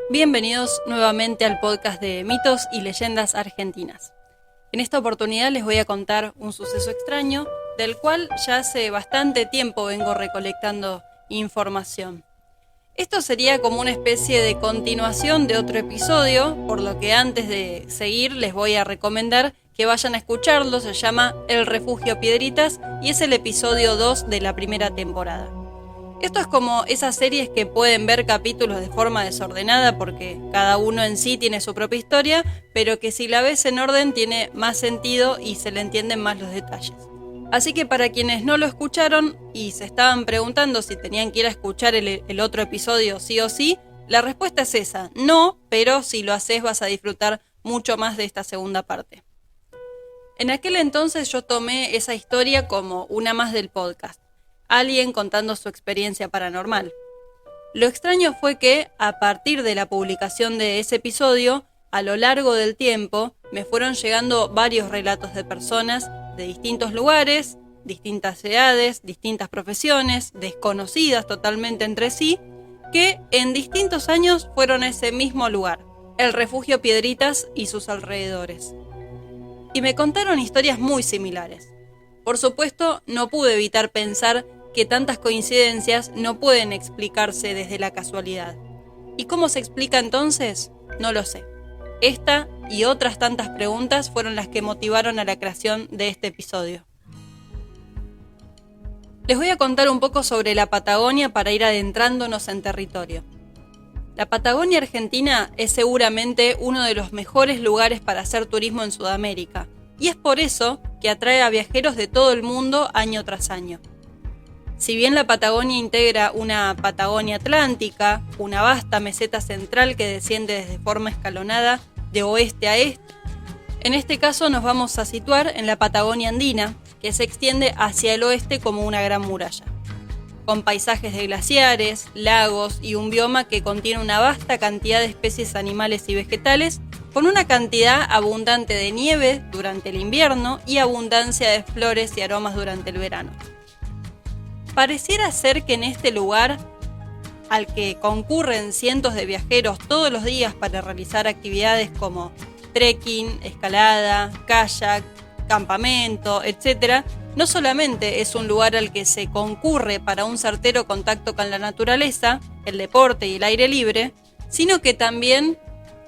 Bienvenidos nuevamente al podcast de mitos y leyendas argentinas. En esta oportunidad les voy a contar un suceso extraño del cual ya hace bastante tiempo vengo recolectando información. Esto sería como una especie de continuación de otro episodio, por lo que antes de seguir les voy a recomendar que vayan a escucharlo. Se llama El Refugio Piedritas y es el episodio 2 de la primera temporada. Esto es como esas series que pueden ver capítulos de forma desordenada porque cada uno en sí tiene su propia historia, pero que si la ves en orden tiene más sentido y se le entienden más los detalles. Así que para quienes no lo escucharon y se estaban preguntando si tenían que ir a escuchar el otro episodio sí o sí, la respuesta es esa, no, pero si lo haces vas a disfrutar mucho más de esta segunda parte. En aquel entonces yo tomé esa historia como una más del podcast. Alguien contando su experiencia paranormal. Lo extraño fue que, a partir de la publicación de ese episodio, a lo largo del tiempo, me fueron llegando varios relatos de personas de distintos lugares, distintas edades, distintas profesiones, desconocidas totalmente entre sí, que en distintos años fueron a ese mismo lugar, el Refugio Piedritas y sus alrededores. Y me contaron historias muy similares. Por supuesto, no pude evitar pensar que tantas coincidencias no pueden explicarse desde la casualidad. ¿Y cómo se explica entonces? No lo sé. Esta y otras tantas preguntas fueron las que motivaron a la creación de este episodio. Les voy a contar un poco sobre la Patagonia para ir adentrándonos en territorio. La Patagonia Argentina es seguramente uno de los mejores lugares para hacer turismo en Sudamérica, y es por eso que atrae a viajeros de todo el mundo año tras año. Si bien la Patagonia integra una Patagonia Atlántica, una vasta meseta central que desciende desde forma escalonada de oeste a este, en este caso nos vamos a situar en la Patagonia Andina, que se extiende hacia el oeste como una gran muralla, con paisajes de glaciares, lagos y un bioma que contiene una vasta cantidad de especies animales y vegetales, con una cantidad abundante de nieve durante el invierno y abundancia de flores y aromas durante el verano. Pareciera ser que en este lugar, al que concurren cientos de viajeros todos los días para realizar actividades como trekking, escalada, kayak, campamento, etc., no solamente es un lugar al que se concurre para un certero contacto con la naturaleza, el deporte y el aire libre, sino que también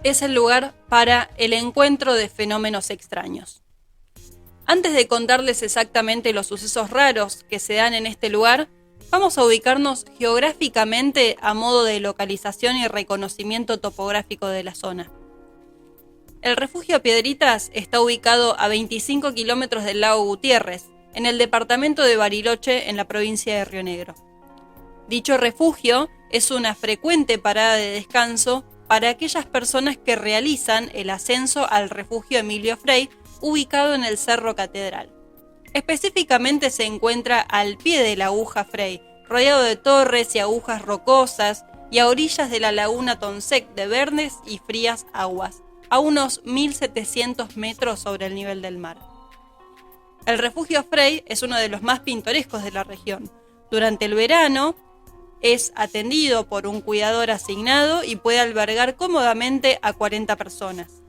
es el lugar para el encuentro de fenómenos extraños. Antes de contarles exactamente los sucesos raros que se dan en este lugar, vamos a ubicarnos geográficamente a modo de localización y reconocimiento topográfico de la zona. El Refugio Piedritas está ubicado a 25 kilómetros del lago Gutiérrez, en el departamento de Bariloche, en la provincia de Río Negro. Dicho refugio es una frecuente parada de descanso para aquellas personas que realizan el ascenso al Refugio Emilio Frey, ubicado en el Cerro Catedral. Específicamente se encuentra al pie de la aguja Frey, rodeado de torres y agujas rocosas y a orillas de la laguna Tonsec de verdes y frías aguas, a unos 1700 metros sobre el nivel del mar. El Refugio Frey es uno de los más pintorescos de la región. Durante el verano es atendido por un cuidador asignado y puede albergar cómodamente a 40 personas.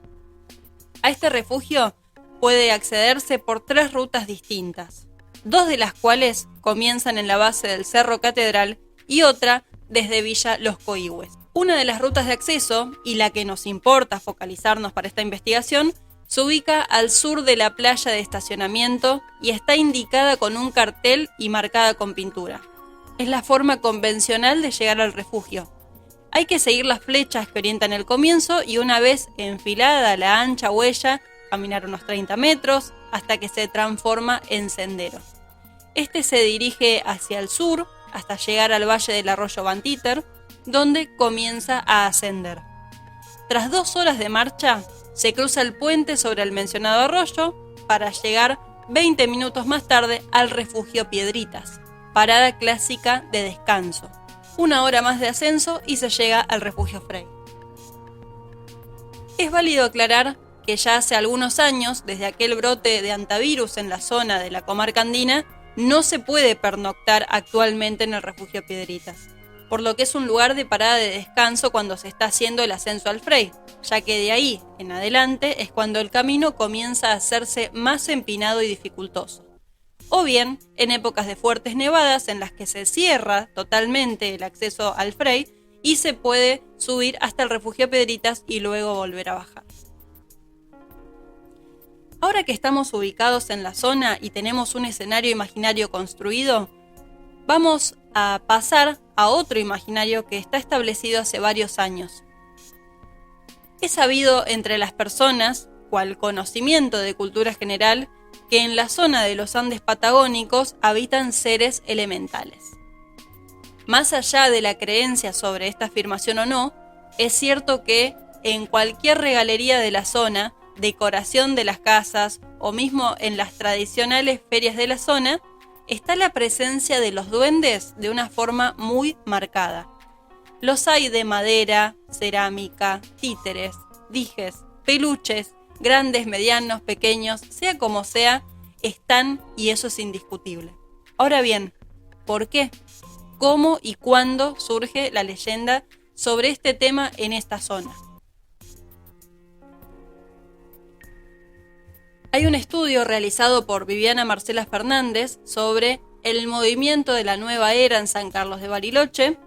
A este refugio puede accederse por 3 rutas distintas, 2 de las cuales comienzan en la base del Cerro Catedral y otra desde Villa Los Coihues. Una de las rutas de acceso, y la que nos importa focalizarnos para esta investigación, se ubica al sur de la playa de estacionamiento y está indicada con un cartel y marcada con pintura. Es la forma convencional de llegar al refugio. Hay que seguir las flechas que orientan el comienzo y una vez enfilada la ancha huella, caminar unos 30 metros hasta que se transforma en sendero. Este se dirige hacia el sur hasta llegar al valle del arroyo Bantíter, donde comienza a ascender. Tras 2 horas de marcha, se cruza el puente sobre el mencionado arroyo para llegar 20 minutos más tarde al Refugio Piedritas, parada clásica de descanso. 1 hora más de ascenso y se llega al Refugio Frey. Es válido aclarar que ya hace algunos años, desde aquel brote de hantavirus en la zona de la comarca andina, no se puede pernoctar actualmente en el Refugio Piedritas. por lo que es un lugar de parada de descanso cuando se está haciendo el ascenso al Frey, ya que de ahí en adelante es cuando el camino comienza a hacerse más empinado y dificultoso. O bien en épocas de fuertes nevadas en las que se cierra totalmente el acceso al Frey y se puede subir hasta el refugio Piedritas y luego volver a bajar. Ahora que estamos ubicados en la zona y tenemos un escenario imaginario construido, vamos a pasar a otro imaginario que está establecido hace varios años. Es sabido entre las personas, cual conocimiento de cultura general, que en la zona de los Andes patagónicos habitan seres elementales. Más allá de la creencia sobre esta afirmación o no, es cierto que en cualquier regalería de la zona, decoración de las casas o mismo en las tradicionales ferias de la zona, está la presencia de los duendes de una forma muy marcada. Los hay de madera, cerámica, títeres, dijes, peluches, grandes, medianos, pequeños, sea como sea, están y eso es indiscutible. Ahora bien, ¿por qué? ¿Cómo y cuándo surge la leyenda sobre este tema en esta zona? Hay un estudio realizado por Viviana Marcela Fernández sobre el movimiento de la nueva era en San Carlos de Bariloche,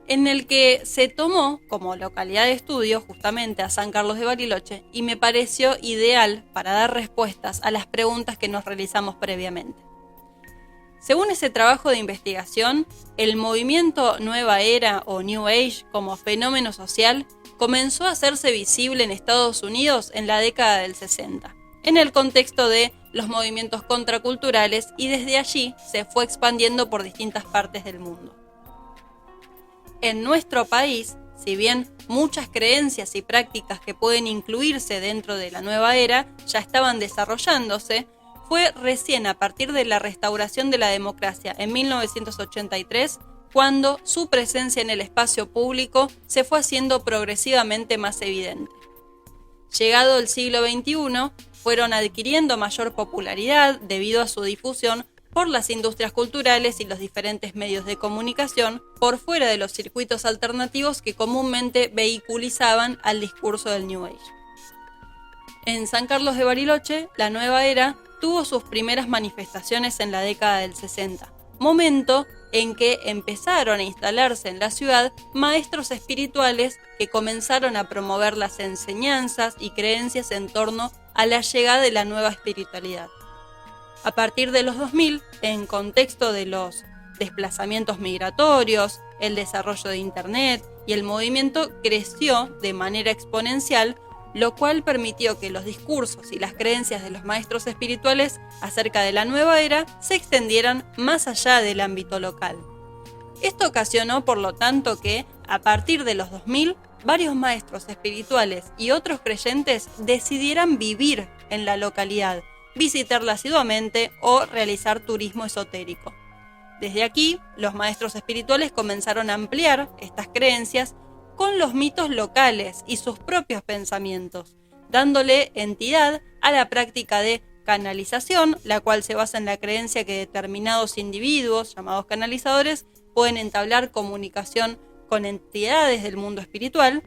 en el que se tomó como localidad de estudio justamente a San Carlos de Bariloche y me pareció ideal para dar respuestas a las preguntas que nos realizamos previamente. Según ese trabajo de investigación, el movimiento Nueva Era o New Age como fenómeno social comenzó a hacerse visible en Estados Unidos en la década del 60. En el contexto de los movimientos contraculturales y desde allí se fue expandiendo por distintas partes del mundo. En nuestro país, si bien muchas creencias y prácticas que pueden incluirse dentro de la nueva era ya estaban desarrollándose, fue recién a partir de la restauración de la democracia en 1983 cuando su presencia en el espacio público se fue haciendo progresivamente más evidente. Llegado el siglo XXI, fueron adquiriendo mayor popularidad debido a su difusión por las industrias culturales y los diferentes medios de comunicación por fuera de los circuitos alternativos que comúnmente vehiculizaban al discurso del New Age. En San Carlos de Bariloche, la nueva era tuvo sus primeras manifestaciones en la década del 60, momento en que empezaron a instalarse en la ciudad maestros espirituales que comenzaron a promover las enseñanzas y creencias en torno a la llegada de la nueva espiritualidad. A partir de los 2000, en contexto de los desplazamientos migratorios, el desarrollo de Internet y el movimiento creció de manera exponencial, lo cual permitió que los discursos y las creencias de los maestros espirituales acerca de la nueva era se extendieran más allá del ámbito local. Esto ocasionó, por lo tanto, que, a partir de los 2000, varios maestros espirituales y otros creyentes decidieran vivir en la localidad, visitarla asiduamente o realizar turismo esotérico. Desde aquí, los maestros espirituales comenzaron a ampliar estas creencias con los mitos locales y sus propios pensamientos, dándole entidad a la práctica de canalización, la cual se basa en la creencia que determinados individuos, llamados canalizadores, pueden entablar comunicación con entidades del mundo espiritual.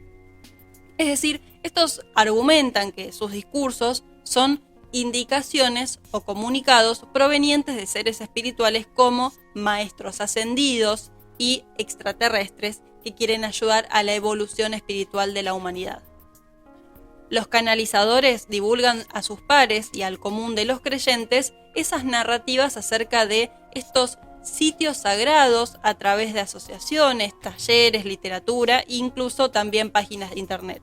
Es decir, estos argumentan que sus discursos son indicaciones o comunicados provenientes de seres espirituales como maestros ascendidos y extraterrestres que quieren ayudar a la evolución espiritual de la humanidad. Los canalizadores divulgan a sus pares y al común de los creyentes esas narrativas acerca de estos sitios sagrados a través de asociaciones, talleres, literatura e incluso también páginas de internet.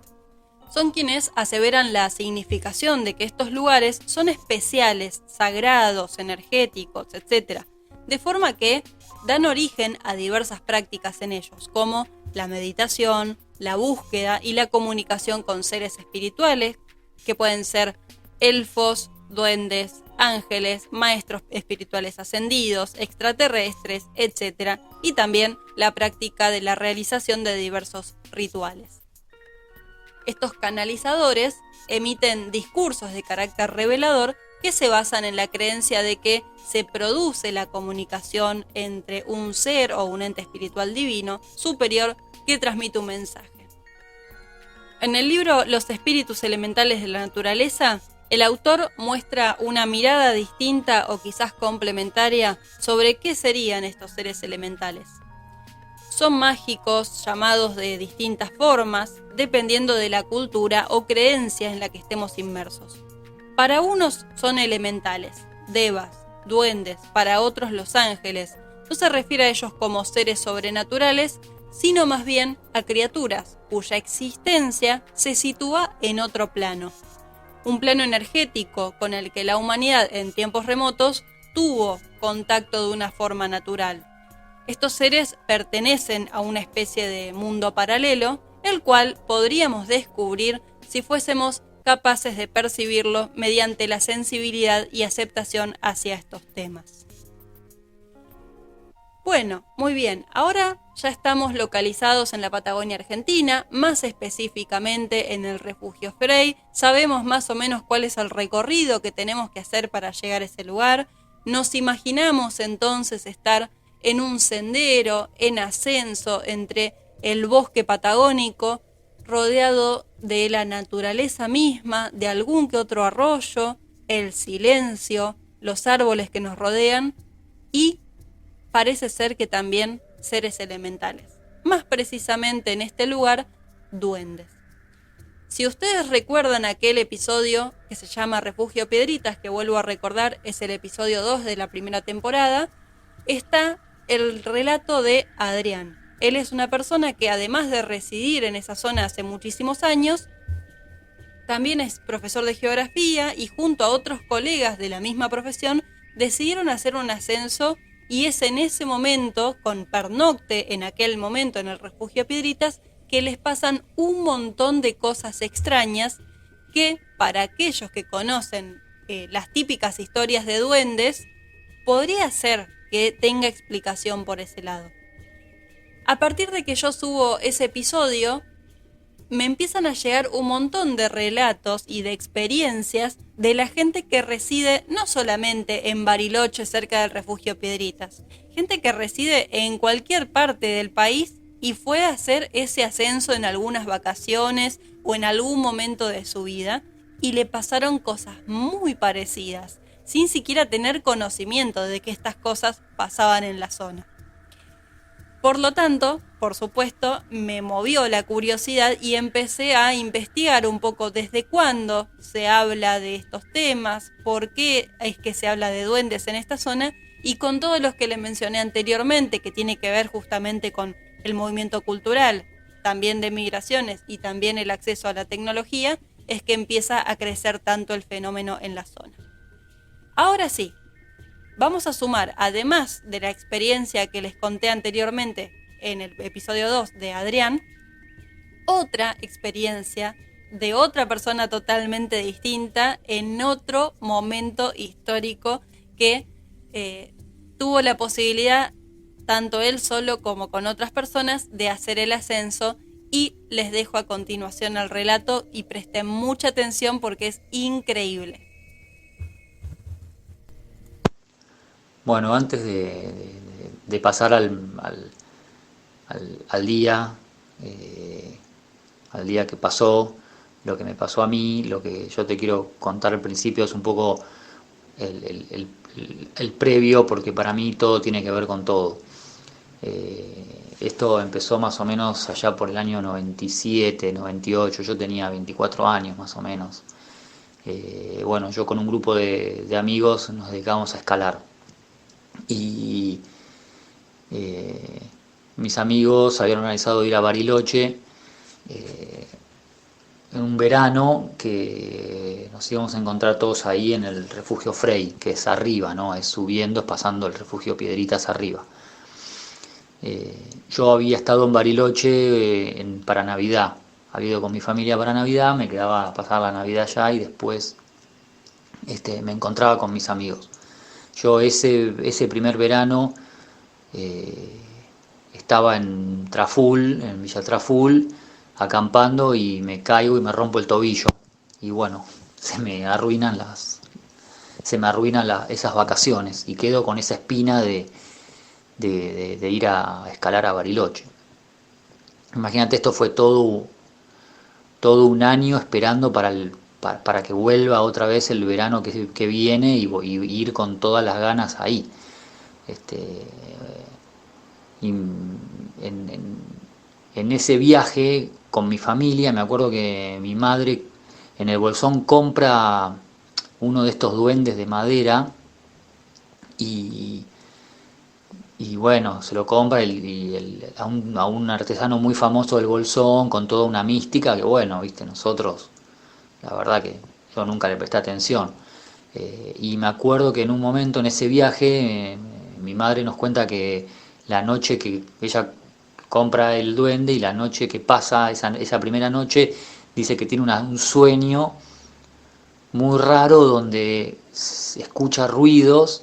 Son quienes aseveran la significación de que estos lugares son especiales, sagrados, energéticos, etc., de forma que dan origen a diversas prácticas en ellos, como la meditación, la búsqueda y la comunicación con seres espirituales, que pueden ser elfos, duendes, ángeles, maestros espirituales ascendidos, extraterrestres, etc., y también la práctica de la realización de diversos rituales. Estos canalizadores emiten discursos de carácter revelador que se basan en la creencia de que se produce la comunicación entre un ser o un ente espiritual divino superior que transmite un mensaje. En el libro Los espíritus elementales de la naturaleza, el autor muestra una mirada distinta o quizás complementaria sobre qué serían estos seres elementales. Son mágicos, llamados de distintas formas, dependiendo de la cultura o creencia en la que estemos inmersos. Para unos son elementales, devas, duendes, para otros los ángeles. No se refiere a ellos como seres sobrenaturales, sino más bien a criaturas cuya existencia se sitúa en otro plano. Un plano energético con el que la humanidad en tiempos remotos tuvo contacto de una forma natural. Estos seres pertenecen a una especie de mundo paralelo, el cual podríamos descubrir si fuésemos capaces de percibirlo mediante la sensibilidad y aceptación hacia estos temas. Bueno, muy bien, ahora ya estamos localizados en la Patagonia Argentina, más específicamente en el Refugio Frey. Sabemos más o menos cuál es el recorrido que tenemos que hacer para llegar a ese lugar. Nos imaginamos entonces estar en un sendero, en ascenso entre el bosque patagónico, rodeado de la naturaleza misma, de algún que otro arroyo, el silencio, los árboles que nos rodean y parece ser que también seres elementales. Más precisamente en este lugar, duendes. Si ustedes recuerdan aquel episodio que se llama Refugio Piedritas, que vuelvo a recordar, es el episodio 2 de la primera temporada, está el relato de Adrián. Él es una persona que además de residir en esa zona hace muchísimos años, también es profesor de geografía y junto a otros colegas de la misma profesión decidieron hacer un ascenso y es en ese momento, con pernocte en aquel momento en el Refugio Piedritas, que les pasan un montón de cosas extrañas que para aquellos que conocen las típicas historias de duendes, podría ser que tenga explicación por ese lado. A partir de que yo subo ese episodio, me empiezan a llegar un montón de relatos y de experiencias de la gente que reside no solamente en Bariloche, cerca del Refugio Piedritas, gente que reside en cualquier parte del país y fue a hacer ese ascenso en algunas vacaciones o en algún momento de su vida y le pasaron cosas muy parecidas, sin siquiera tener conocimiento de que estas cosas pasaban en la zona. Por lo tanto, por supuesto, me movió la curiosidad y empecé a investigar un poco desde cuándo se habla de estos temas, por qué es que se habla de duendes en esta zona y con todos los que les mencioné anteriormente, que tiene que ver justamente con el movimiento cultural, también de migraciones y también el acceso a la tecnología, es que empieza a crecer tanto el fenómeno en la zona. Ahora sí. Vamos a sumar, además de la experiencia que les conté anteriormente en el episodio 2 de Adrián, otra experiencia de otra persona totalmente distinta en otro momento histórico que tuvo la posibilidad, tanto él solo como con otras personas, de hacer el ascenso y les dejo a continuación el relato y presten mucha atención porque es increíble. Bueno, antes de pasar al día, al día que pasó, lo que me pasó a mí, lo que yo te quiero contar al principio es un poco el previo, porque para mí todo tiene que ver con todo. Esto empezó más o menos allá por el año 97, 98, yo tenía 24 años más o menos. Bueno, yo con un grupo de amigos nos dedicábamos a escalar. Y mis amigos habían organizado ir a Bariloche en un verano que nos íbamos a encontrar todos ahí en el Refugio Frey, que es arriba, ¿no? Es subiendo, es pasando el Refugio Piedritas arriba. Yo había estado en Bariloche para Navidad, había ido con mi familia para Navidad, me quedaba a pasar la Navidad allá y después me encontraba con mis amigos. Yo ese primer verano estaba en Traful, en Villa Traful, acampando y me caigo y me rompo el tobillo. Y bueno, se me arruinan se me arruinan esas vacaciones y quedo con esa espina de ir a escalar a Bariloche. Imagínate, esto fue todo un año esperando para que vuelva otra vez el verano que viene y ir con todas las ganas ahí. Este, y en ese viaje con mi familia, me acuerdo que mi madre en el bolsón compra uno de estos duendes de madera y, y bueno, se lo compra a un artesano muy famoso del Bolsón, con toda una mística que bueno, viste, nosotros, la verdad que yo nunca le presté atención. Y me acuerdo que en un momento en ese viaje, mi madre nos cuenta que la noche que ella compra el duende y la noche que pasa, esa primera noche, dice que tiene un sueño muy raro donde se escucha ruidos,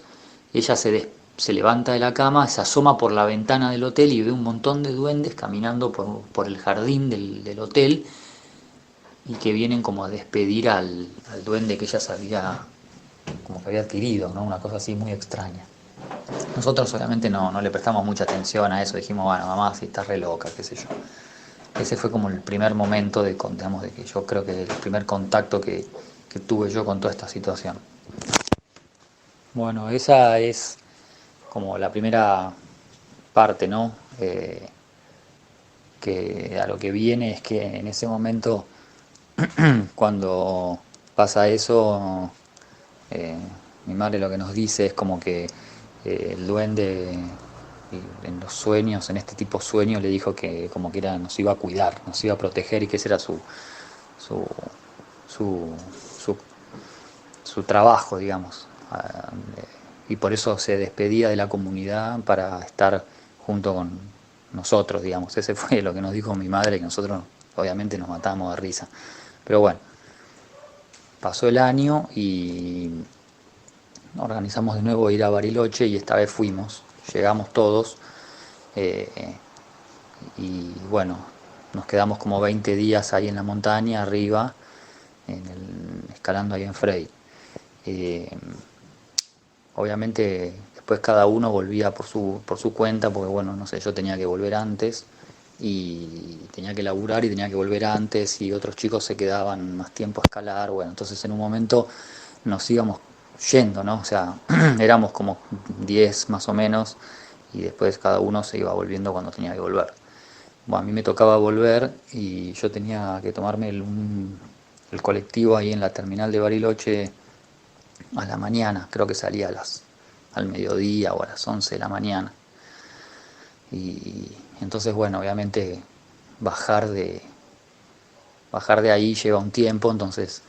ella se levanta de la cama, se asoma por la ventana del hotel y ve un montón de duendes caminando por el jardín del hotel y que vienen como a despedir al duende que ella sabía, como que había adquirido, ¿no? Una cosa así muy extraña. Nosotros obviamente no le prestamos mucha atención a eso, dijimos, bueno, mamá, si está re loca, qué sé yo. Ese fue como el primer momento digamos, de que yo creo que el primer contacto que tuve yo con toda esta situación. Bueno, esa es como la primera parte, ¿no? Que a lo que viene es que en ese momento, cuando pasa eso, eh, mi madre lo que nos dice es como que el duende en los sueños, en este tipo de sueños, le dijo que como que nos iba a cuidar, nos iba a proteger y que ese era su, su, su, su trabajo, digamos. Y por eso se despedía de la comunidad para estar junto con nosotros, digamos. Ese fue lo que nos dijo mi madre, que nosotros obviamente nos matamos de risa. Pero bueno, pasó el año y organizamos de nuevo ir a Bariloche y esta vez fuimos, llegamos todos y bueno, nos quedamos como 20 días ahí en la montaña arriba, escalando ahí en Frey. Obviamente después cada uno volvía por su cuenta, porque bueno, no sé, yo tenía que volver antes y tenía que laburar y tenía que volver antes y otros chicos se quedaban más tiempo a escalar, bueno, entonces en un momento nos íbamos yendo, ¿no? O sea, éramos como 10 más o menos y después cada uno se iba volviendo cuando tenía que volver. Bueno, a mí me tocaba volver y yo tenía que tomarme el colectivo ahí en la terminal de Bariloche a la mañana, creo que salía al mediodía o a las 11 de la mañana. Y entonces, bueno, obviamente bajar de ahí lleva un tiempo, entonces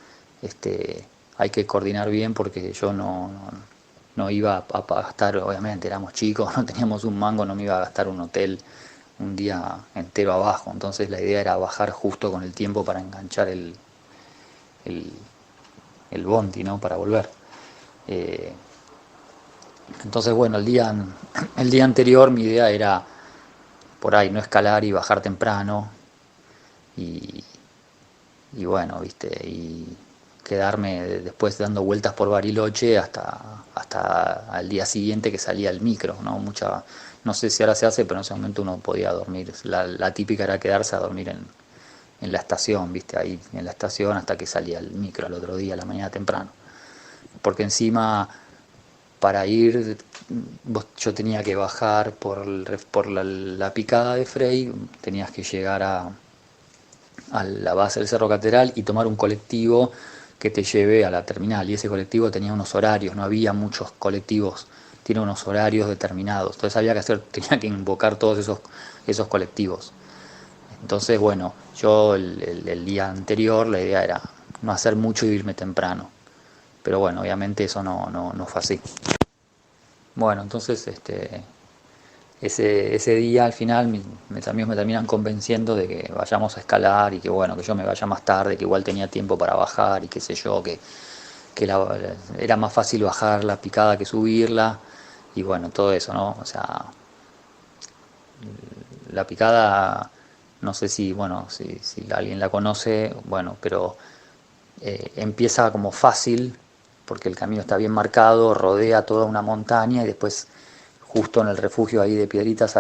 hay que coordinar bien porque yo no iba a gastar, obviamente éramos chicos, no teníamos un mango, no me iba a gastar un hotel un día entero abajo, entonces la idea era bajar justo con el tiempo para enganchar el bondi, ¿no? Para volver. Entonces, bueno, el día anterior mi idea era por ahí no escalar y bajar temprano y bueno, viste, y quedarme después dando vueltas por Bariloche hasta al día siguiente que salía el micro, ¿no? No sé si ahora se hace, pero en ese momento uno podía dormir. La típica era quedarse a dormir en la estación, viste, ahí en la estación hasta que salía el micro al otro día, a la mañana temprano. Porque encima para ir yo tenía que bajar por la picada de Frey, tenías que llegar a la base del Cerro Catedral y tomar un colectivo que te lleve a la terminal, y ese colectivo tenía unos horarios, no había muchos colectivos, tiene unos horarios determinados, entonces tenía que invocar todos esos colectivos. Entonces, bueno, yo el día anterior la idea era no hacer mucho y irme temprano, pero bueno, obviamente eso no fue así. Bueno, entonces ese día al final mis amigos me terminan convenciendo de que vayamos a escalar y que bueno, que yo me vaya más tarde, que igual tenía tiempo para bajar y qué sé yo, que era más fácil bajar la picada que subirla y bueno, todo eso, ¿no? O sea, la picada, no sé si, bueno, si alguien la conoce, bueno, pero empieza como fácil porque el camino está bien marcado, rodea toda una montaña y después justo en el refugio ahí de Piedritas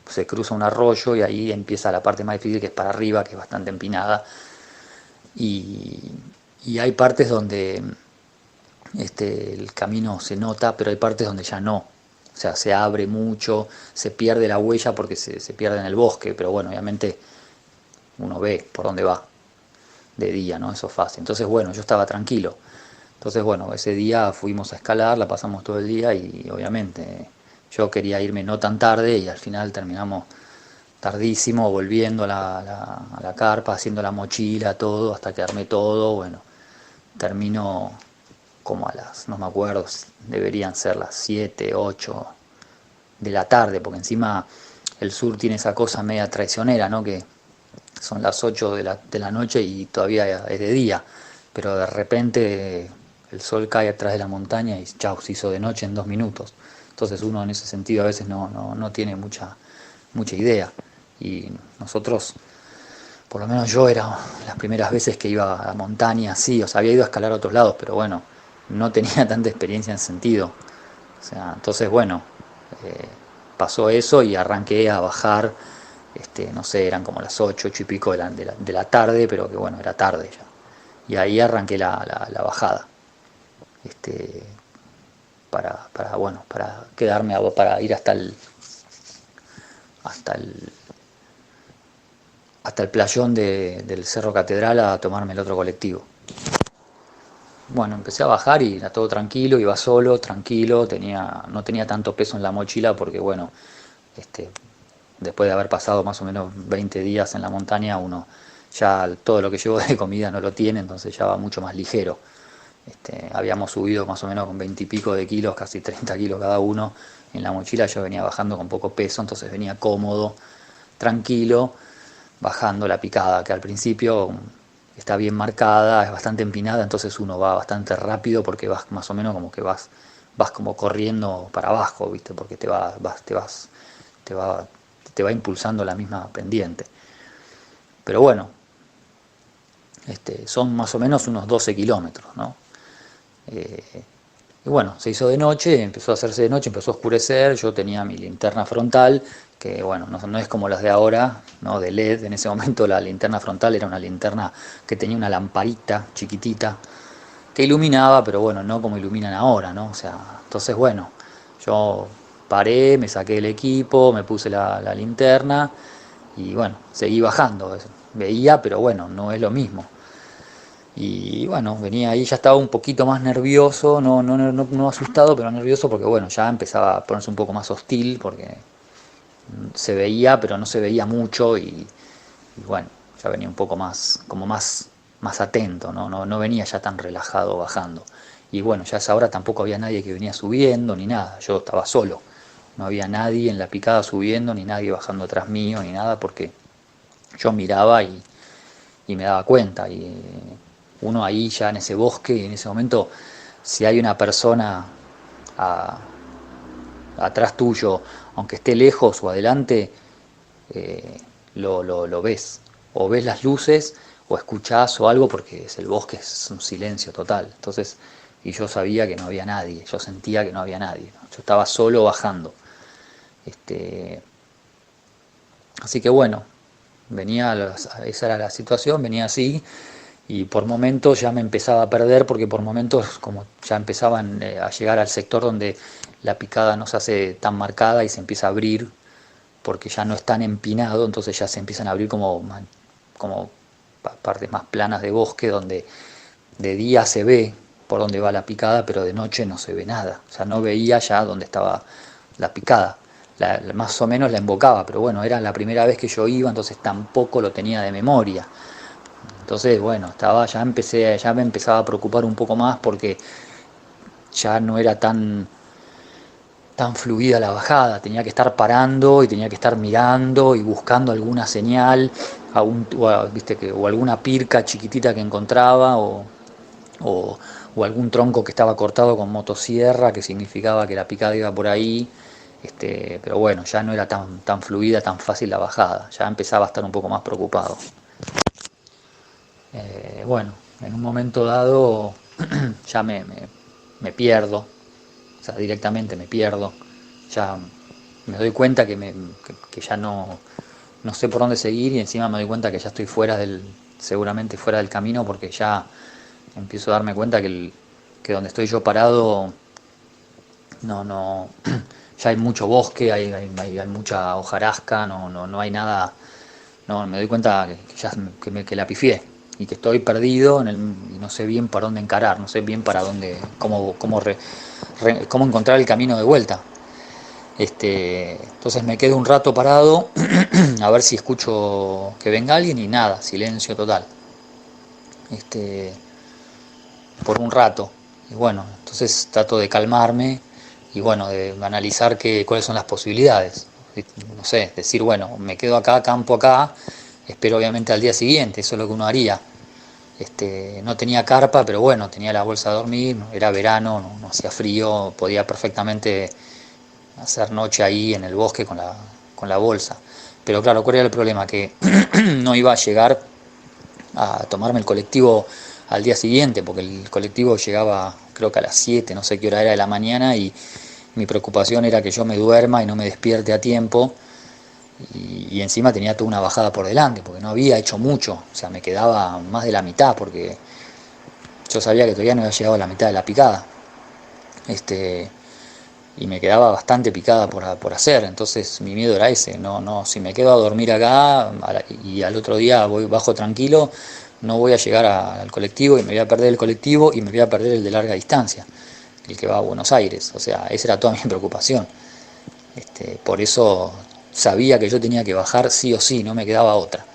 se cruza un arroyo y ahí empieza la parte más difícil, que es para arriba, que es bastante empinada, y, y hay partes donde el camino se nota, pero hay partes donde ya no. O sea, se abre mucho, se pierde la huella porque se pierde en el bosque, pero bueno, obviamente uno ve por dónde va de día, ¿no? Eso es fácil. Entonces, bueno, yo estaba tranquilo. Entonces, bueno, ese día fuimos a escalar, la pasamos todo el día y obviamente yo quería irme no tan tarde y al final terminamos tardísimo volviendo a la carpa, haciendo la mochila, todo, hasta que armé todo. Bueno, terminó como a las, no me acuerdo, deberían ser las 7 8 de la tarde, porque encima el sur tiene esa cosa media traicionera, ¿no? Que son las 8 de la noche y todavía es de día, pero de repente el sol cae atrás de la montaña y chau, se hizo de noche en 2 minutos. Entonces uno en ese sentido a veces no tiene mucha idea. Y nosotros, por lo menos yo, era las primeras veces que iba a la montaña, sí, o sea, había ido a escalar a otros lados, pero bueno, no tenía tanta experiencia en sentido. O sea, entonces bueno, pasó eso y arranqué a bajar, no sé, eran como las 8 y pico de la tarde, pero que bueno, era tarde ya. Y ahí arranqué la bajada, este, bueno, para quedarme, para ir hasta el, hasta el playón del Cerro Catedral a tomarme el otro colectivo. Bueno, empecé a bajar y era todo tranquilo, iba solo, tranquilo, no tenía tanto peso en la mochila porque bueno, después de haber pasado más o menos 20 días en la montaña, uno ya todo lo que llevo de comida no lo tiene, entonces ya va mucho más ligero. Habíamos subido más o menos con 20 y pico de kilos, casi 30 kilos cada uno en la mochila, yo venía bajando con poco peso, entonces venía cómodo, tranquilo, bajando la picada, que al principio está bien marcada, es bastante empinada, entonces uno va bastante rápido porque vas más o menos como que vas como corriendo para abajo, ¿viste? Porque te va impulsando la misma pendiente. Pero bueno, son más o menos unos 12 kilómetros, ¿no? Y bueno, se hizo de noche, empezó a hacerse de noche, empezó a oscurecer, yo tenía mi linterna frontal, que bueno, no es como las de ahora, ¿no? De LED. En ese momento la linterna frontal era una linterna que tenía una lamparita chiquitita que iluminaba, pero bueno, no como iluminan ahora, ¿no? O sea, entonces bueno, yo paré, me saqué el equipo, me puse la linterna y bueno, seguí bajando, veía, pero bueno, no es lo mismo. Y bueno, venía ahí, ya estaba un poquito más nervioso, no asustado, pero nervioso porque bueno, ya empezaba a ponerse un poco más hostil porque se veía, pero no se veía mucho y bueno, ya venía un poco más, como más atento, no venía ya tan relajado bajando. Y bueno, ya a esa hora tampoco había nadie que venía subiendo ni nada, yo estaba solo, no había nadie en la picada subiendo, ni nadie bajando atrás mío, ni nada, porque yo miraba y me daba cuenta, y uno ahí ya en ese bosque, en ese momento, si hay una persona a- atrás tuyo, aunque esté lejos o adelante, lo ves. O ves las luces o escuchás o algo porque el bosque es un silencio total. Entonces, y yo sabía que no había nadie, yo sentía que no había nadie, ¿no? Yo estaba solo bajando. Este, Así que bueno, esa era la situación, venía así y por momentos ya me empezaba a perder porque por momentos como ya empezaban a llegar al sector donde la picada no se hace tan marcada y se empieza a abrir porque ya no es tan empinado, entonces ya se empiezan a abrir como partes más planas de bosque donde de día se ve por dónde va la picada, pero de noche no se ve nada, o sea, no veía ya dónde estaba la picada. Más o menos la invocaba, pero bueno, era la primera vez que yo iba, entonces tampoco lo tenía de memoria. Entonces, bueno, ya me empezaba a preocupar un poco más porque ya no era tan fluida la bajada, tenía que estar parando y tenía que estar mirando y buscando alguna señal, o alguna pirca chiquitita que encontraba, o, o algún tronco que estaba cortado con motosierra, que significaba que la picada iba por ahí. Pero bueno, ya no era tan fluida, tan fácil la bajada, ya empezaba a estar un poco más preocupado. Bueno, en un momento dado ya me pierdo, o sea, directamente me pierdo, ya me doy cuenta que ya no sé por dónde seguir y encima me doy cuenta que ya estoy seguramente fuera del camino porque ya empiezo a darme cuenta que donde estoy yo parado no, ya hay mucho bosque, hay mucha hojarasca, no hay nada, no, me doy cuenta que ya que la pifié y que estoy perdido y no sé bien para dónde encarar, no sé bien para dónde, cómo encontrar el camino de vuelta. Entonces me quedo un rato parado a ver si escucho que venga alguien y nada, silencio total. Este, por un rato. Y bueno, entonces trato de calmarme y bueno, de analizar cuáles son las posibilidades. No sé, decir, bueno, me quedo acá, campo acá, espero obviamente al día siguiente, eso es lo que uno haría. No tenía carpa, pero bueno, tenía la bolsa de dormir, era verano, no hacía frío, podía perfectamente hacer noche ahí en el bosque con la bolsa. Pero claro, ¿cuál era el problema? Que no iba a llegar a tomarme el colectivo al día siguiente, porque el colectivo llegaba creo que a las 7, no sé qué hora era de la mañana, y mi preocupación era que yo me duerma y no me despierte a tiempo, y encima tenía toda una bajada por delante, porque no había hecho mucho, o sea, me quedaba más de la mitad, porque yo sabía que todavía no había llegado a la mitad de la picada, y me quedaba bastante picada por hacer, entonces mi miedo era ese, si me quedo a dormir acá y al otro día bajo tranquilo, no voy a llegar al colectivo y me voy a perder el colectivo y me voy a perder el de larga distancia, el que va a Buenos Aires, o sea, esa era toda mi preocupación. Por eso sabía que yo tenía que bajar sí o sí, no me quedaba otra.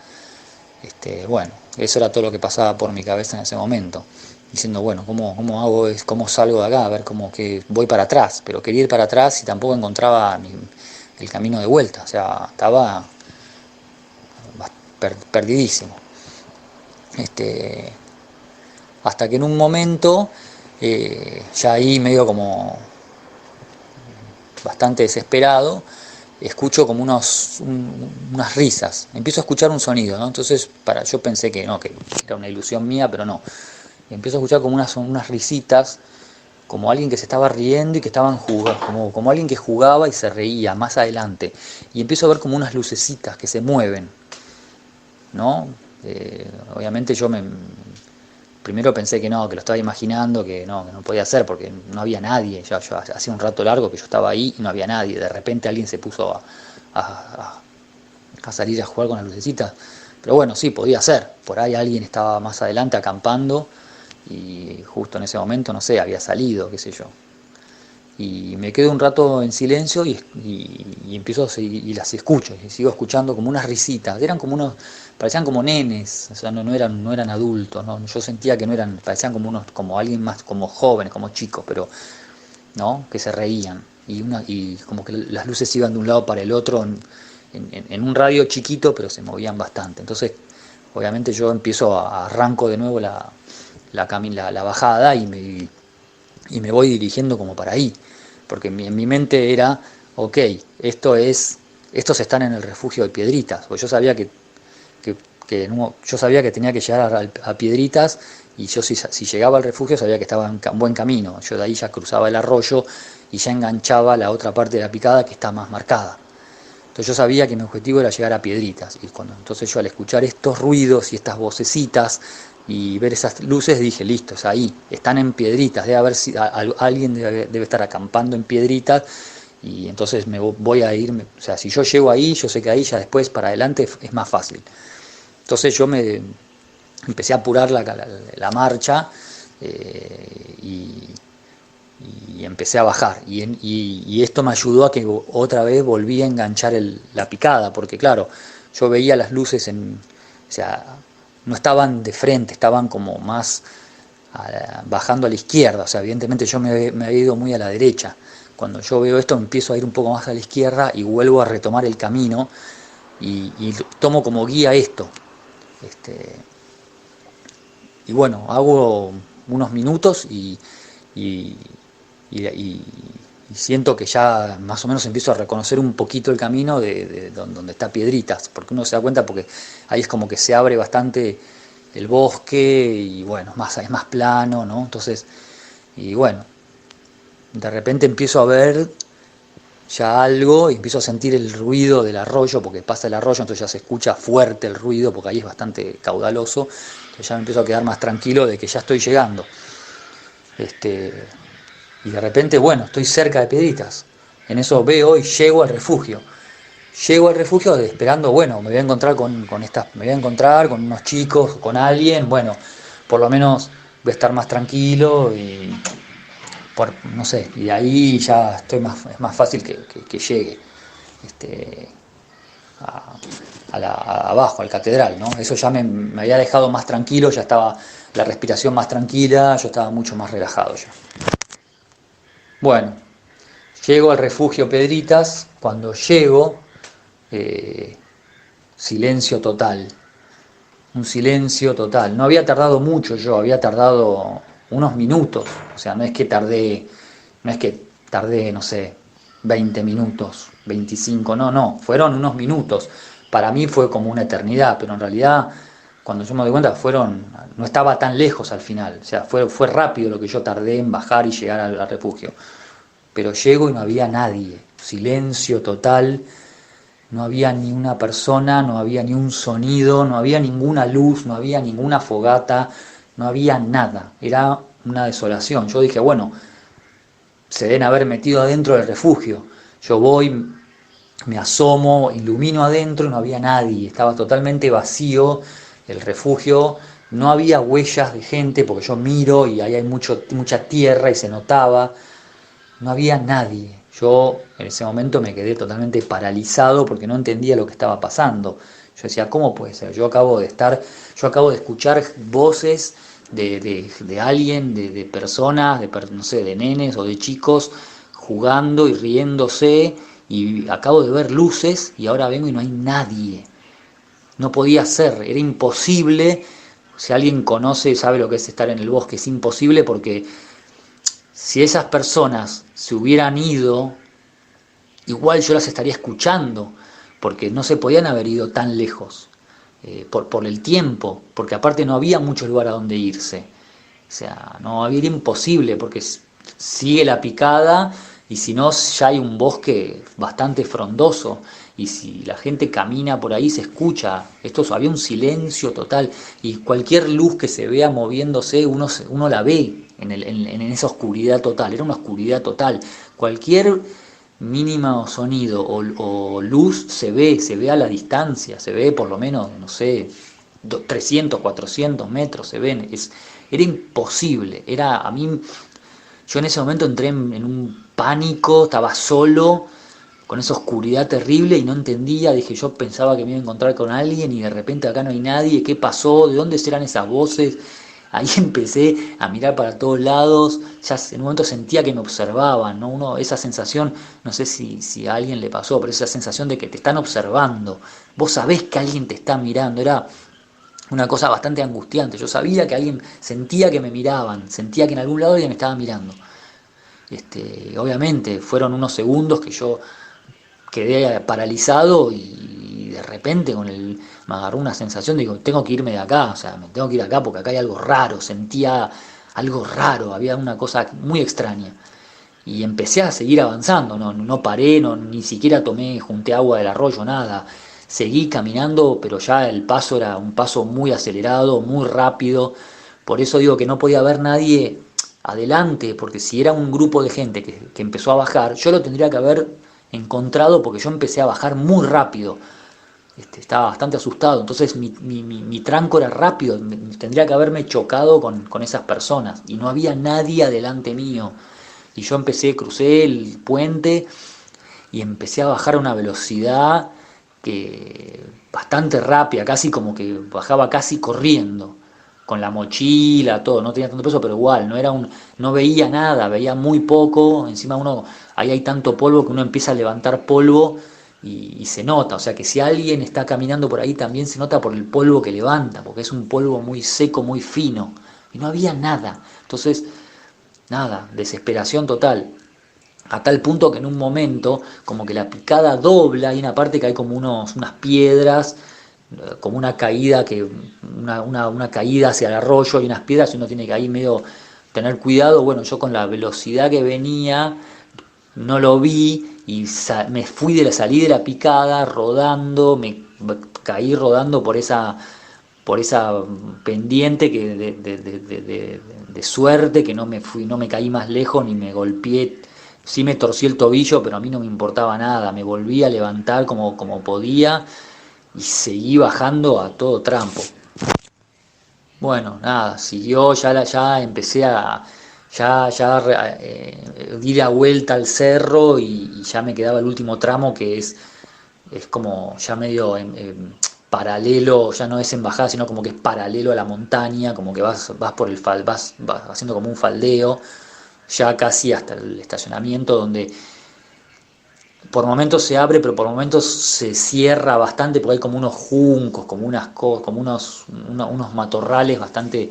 Bueno, eso era todo lo que pasaba por mi cabeza en ese momento, diciendo, bueno, ¿cómo hago? ¿Cómo salgo de acá? A ver, como que voy para atrás, pero quería ir para atrás y tampoco encontraba el camino de vuelta, o sea, estaba perdidísimo. Hasta que en un momento, ya ahí medio como bastante desesperado, escucho como unas risas, empiezo a escuchar un sonido, ¿no? Entonces yo pensé que no, que era una ilusión mía, pero no. Empiezo a escuchar como unas risitas, como alguien que se estaba riendo y que estaban jugando, como alguien que jugaba y se reía más adelante. Y empiezo a ver como unas lucecitas que se mueven, ¿no? Obviamente primero pensé que no, que lo estaba imaginando, que no podía ser porque no había nadie. Yo hacía un rato largo que yo estaba ahí y no había nadie. De repente alguien se puso a salir a jugar con las lucecitas. Pero bueno, sí, podía ser. Por ahí alguien estaba más adelante acampando y justo en ese momento, no sé, había salido, qué sé yo. Y me quedo un rato en silencio y empiezo a seguir, y las escucho, y sigo escuchando como unas risitas, parecían como nenes, o sea, no eran adultos, ¿no? Yo sentía que no eran, parecían como alguien más, como jóvenes, como chicos, pero, ¿no? Que se reían, y como que las luces iban de un lado para el otro en un radio chiquito, pero se movían bastante. Entonces, obviamente yo arranco de nuevo la bajada y me voy dirigiendo como para ahí, porque en mi mente era, ok, estos están en el refugio de Piedritas, porque yo sabía yo sabía que tenía que llegar a Piedritas, y yo si llegaba al refugio sabía que estaba en buen camino, yo de ahí ya cruzaba el arroyo y ya enganchaba la otra parte de la picada que está más marcada. Entonces yo sabía que mi objetivo era llegar a Piedritas, y entonces yo al escuchar estos ruidos y estas vocecitas y ver esas luces dije, listo, es ahí, están en Piedritas, alguien debe estar acampando en Piedritas, y entonces me voy a ir, o sea, si yo llego ahí, yo sé que ahí ya después para adelante es más fácil. Entonces yo me empecé a apurar la marcha, y empecé a bajar, y esto me ayudó a que otra vez volví a enganchar la picada, porque claro, yo veía las luces o sea, no estaban de frente, estaban como más bajando a la izquierda, o sea, evidentemente yo me había ido muy a la derecha. Cuando yo veo esto empiezo a ir un poco más a la izquierda y vuelvo a retomar el camino y tomo como guía esto. Y bueno, hago unos minutos y siento que ya más o menos empiezo a reconocer un poquito el camino de donde está Piedritas, porque uno se da cuenta, porque ahí es como que se abre bastante el bosque y bueno, es más plano, ¿no? Entonces, y bueno, de repente empiezo a ver ya algo y empiezo a sentir el ruido del arroyo, porque pasa el arroyo, entonces ya se escucha fuerte el ruido, porque ahí es bastante caudaloso, entonces ya me empiezo a quedar más tranquilo de que ya estoy llegando. Y de repente, bueno, estoy cerca de Piedritas. En eso veo y llego al refugio. Llego al refugio esperando, bueno, me voy a encontrar me voy a encontrar con unos chicos, con alguien, bueno, por lo menos voy a estar más tranquilo y no sé, y de ahí ya es más fácil que llegue a, abajo, al catedral, ¿no? Eso ya me había dejado más tranquilo, ya estaba la respiración más tranquila, yo estaba mucho más relajado ya. Bueno, llego al refugio Pedritas, cuando llego, eh, silencio total, un silencio total. No había tardado mucho yo, había tardado unos minutos, o sea, no es que tardé, no sé, 20 minutos, 25, no, fueron unos minutos. Para mí fue como una eternidad, pero en realidad, cuando yo me doy cuenta, no estaba tan lejos al final, o sea, fue rápido lo que yo tardé en bajar y llegar al refugio. Pero llego y no había nadie, silencio total, no había ni una persona, no había ni un sonido, no había ninguna luz, no había ninguna fogata, no había nada, era una desolación. Yo dije, bueno, se deben haber metido adentro del refugio. Yo voy, me asomo, ilumino adentro y no había nadie, estaba totalmente vacío el refugio, no había huellas de gente porque yo miro y ahí hay mucha tierra y se notaba, no había nadie. Yo en ese momento me quedé totalmente paralizado porque no entendía lo que estaba pasando. Yo decía, ¿cómo puede ser? Yo acabo de escuchar voces de alguien, de personas, no sé, de nenes o de chicos jugando y riéndose y acabo de ver luces y ahora vengo y no hay nadie. No podía ser, era imposible. Si alguien conoce, sabe lo que es estar en el bosque, es imposible porque si esas personas se hubieran ido, igual yo las estaría escuchando, porque no se podían haber ido tan lejos, por el tiempo, porque aparte no había mucho lugar a donde irse. O sea, no había, era imposible, porque sigue la picada y si no ya hay un bosque bastante frondoso y si la gente camina por ahí se escucha, había un silencio total y cualquier luz que se vea moviéndose uno la ve en esa oscuridad total, era una oscuridad total, cualquier mínimo sonido o luz se ve a la distancia, se ve por lo menos, no sé, 300, 400 metros se ven, era imposible, yo en ese momento entré en un pánico, estaba solo, con esa oscuridad terrible y no entendía, dije, yo pensaba que me iba a encontrar con alguien y de repente acá no hay nadie, ¿qué pasó? ¿De dónde serán esas voces? Ahí empecé a mirar para todos lados, ya en un momento sentía que me observaban, ¿no? Esa sensación, no sé si a alguien le pasó, pero esa sensación de que te están observando, vos sabés que alguien te está mirando, era una cosa bastante angustiante. Yo sabía que alguien, sentía que me miraban, sentía que en algún lado alguien me estaba mirando. Obviamente fueron unos segundos que yo quedé paralizado y de repente me agarró una sensación de que tengo que irme de acá, o sea, me tengo que ir acá porque acá hay algo raro, sentía algo raro, había una cosa muy extraña. Y empecé a seguir avanzando, no paré, ni siquiera junté agua del arroyo, nada. Seguí caminando, pero ya el paso era un paso muy acelerado, muy rápido. Por eso digo que no podía haber nadie adelante, porque si era un grupo de gente que empezó a bajar, yo lo tendría que haber encontrado porque yo empecé a bajar muy rápido. Estaba bastante asustado, entonces mi tranco era rápido, tendría que haberme chocado con esas personas y no había nadie adelante mío. Y yo crucé el puente y empecé a bajar a una velocidad bastante rápida, casi como que bajaba casi corriendo, con la mochila, todo, no tenía tanto peso, pero igual, no veía nada, veía muy poco, encima ahí hay tanto polvo que uno empieza a levantar polvo y se nota, o sea que si alguien está caminando por ahí también se nota por el polvo que levanta, porque es un polvo muy seco, muy fino, y no había nada, entonces nada, desesperación total, a tal punto que en un momento como que la picada dobla, hay una parte que hay como unas piedras como una caída, una caída hacia el arroyo, hay unas piedras y uno tiene que ahí medio tener cuidado. Bueno, yo con la velocidad que venía no lo vi y me fui salí de la picada rodando, me caí rodando por esa pendiente que de suerte, que no me caí más lejos ni me golpeé. Sí me torcí el tobillo, pero a mí no me importaba nada, me volví a levantar como podía y seguí bajando a todo trampo. Bueno, nada, siguió, ya empecé di la vuelta al cerro y ya me quedaba el último tramo, que es como ya medio paralelo, ya no es en bajada, sino como que es paralelo a la montaña, como que vas por vas haciendo como un faldeo, ya casi hasta el estacionamiento, donde por momentos se abre, pero por momentos se cierra bastante, porque hay como unos juncos, como unos matorrales bastante.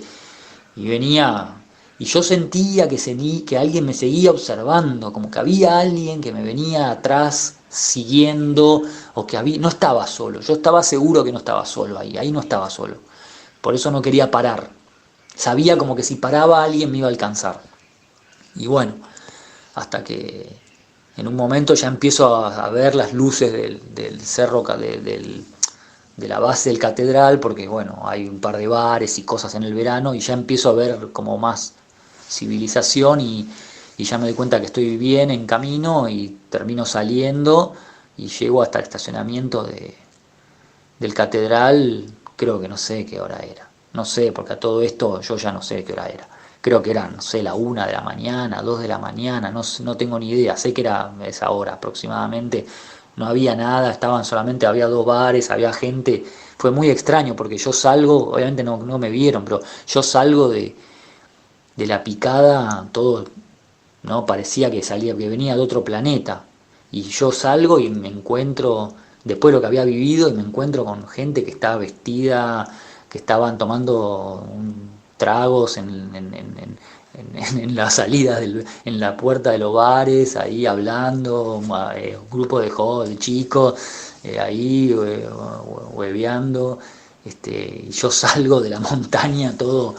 Y venía, y yo sentía que alguien me seguía observando, como que había alguien que me venía atrás siguiendo, o que no estaba solo. Yo estaba seguro que no estaba solo ahí no estaba solo. Por eso no quería parar. Sabía como que si paraba alguien me iba a alcanzar. Y bueno, hasta que en un momento ya empiezo a ver las luces del cerro, de la base del catedral, porque bueno, hay un par de bares y cosas en el verano, y ya empiezo a ver como más civilización, y ya me doy cuenta que estoy bien en camino y termino saliendo y llego hasta el estacionamiento del catedral. Creo que no sé qué hora era, no sé, porque a todo esto yo ya no sé qué hora era. Creo que era, no sé, la 1 de la mañana, 2 de la mañana, no tengo ni idea, sé que era esa hora aproximadamente. No había nada, había 2 bares, había gente. Fue muy extraño porque yo salgo, obviamente no me vieron, pero yo salgo de la picada, todo, ¿no? Parecía que venía de otro planeta. Y yo salgo y me encuentro, después de lo que había vivido, y me encuentro con gente que estaba vestida, que estaban tomando tragos en la salida, en la puerta de los bares, ahí hablando, un grupo de chicos, ahí hueveando. Y yo salgo de la montaña todo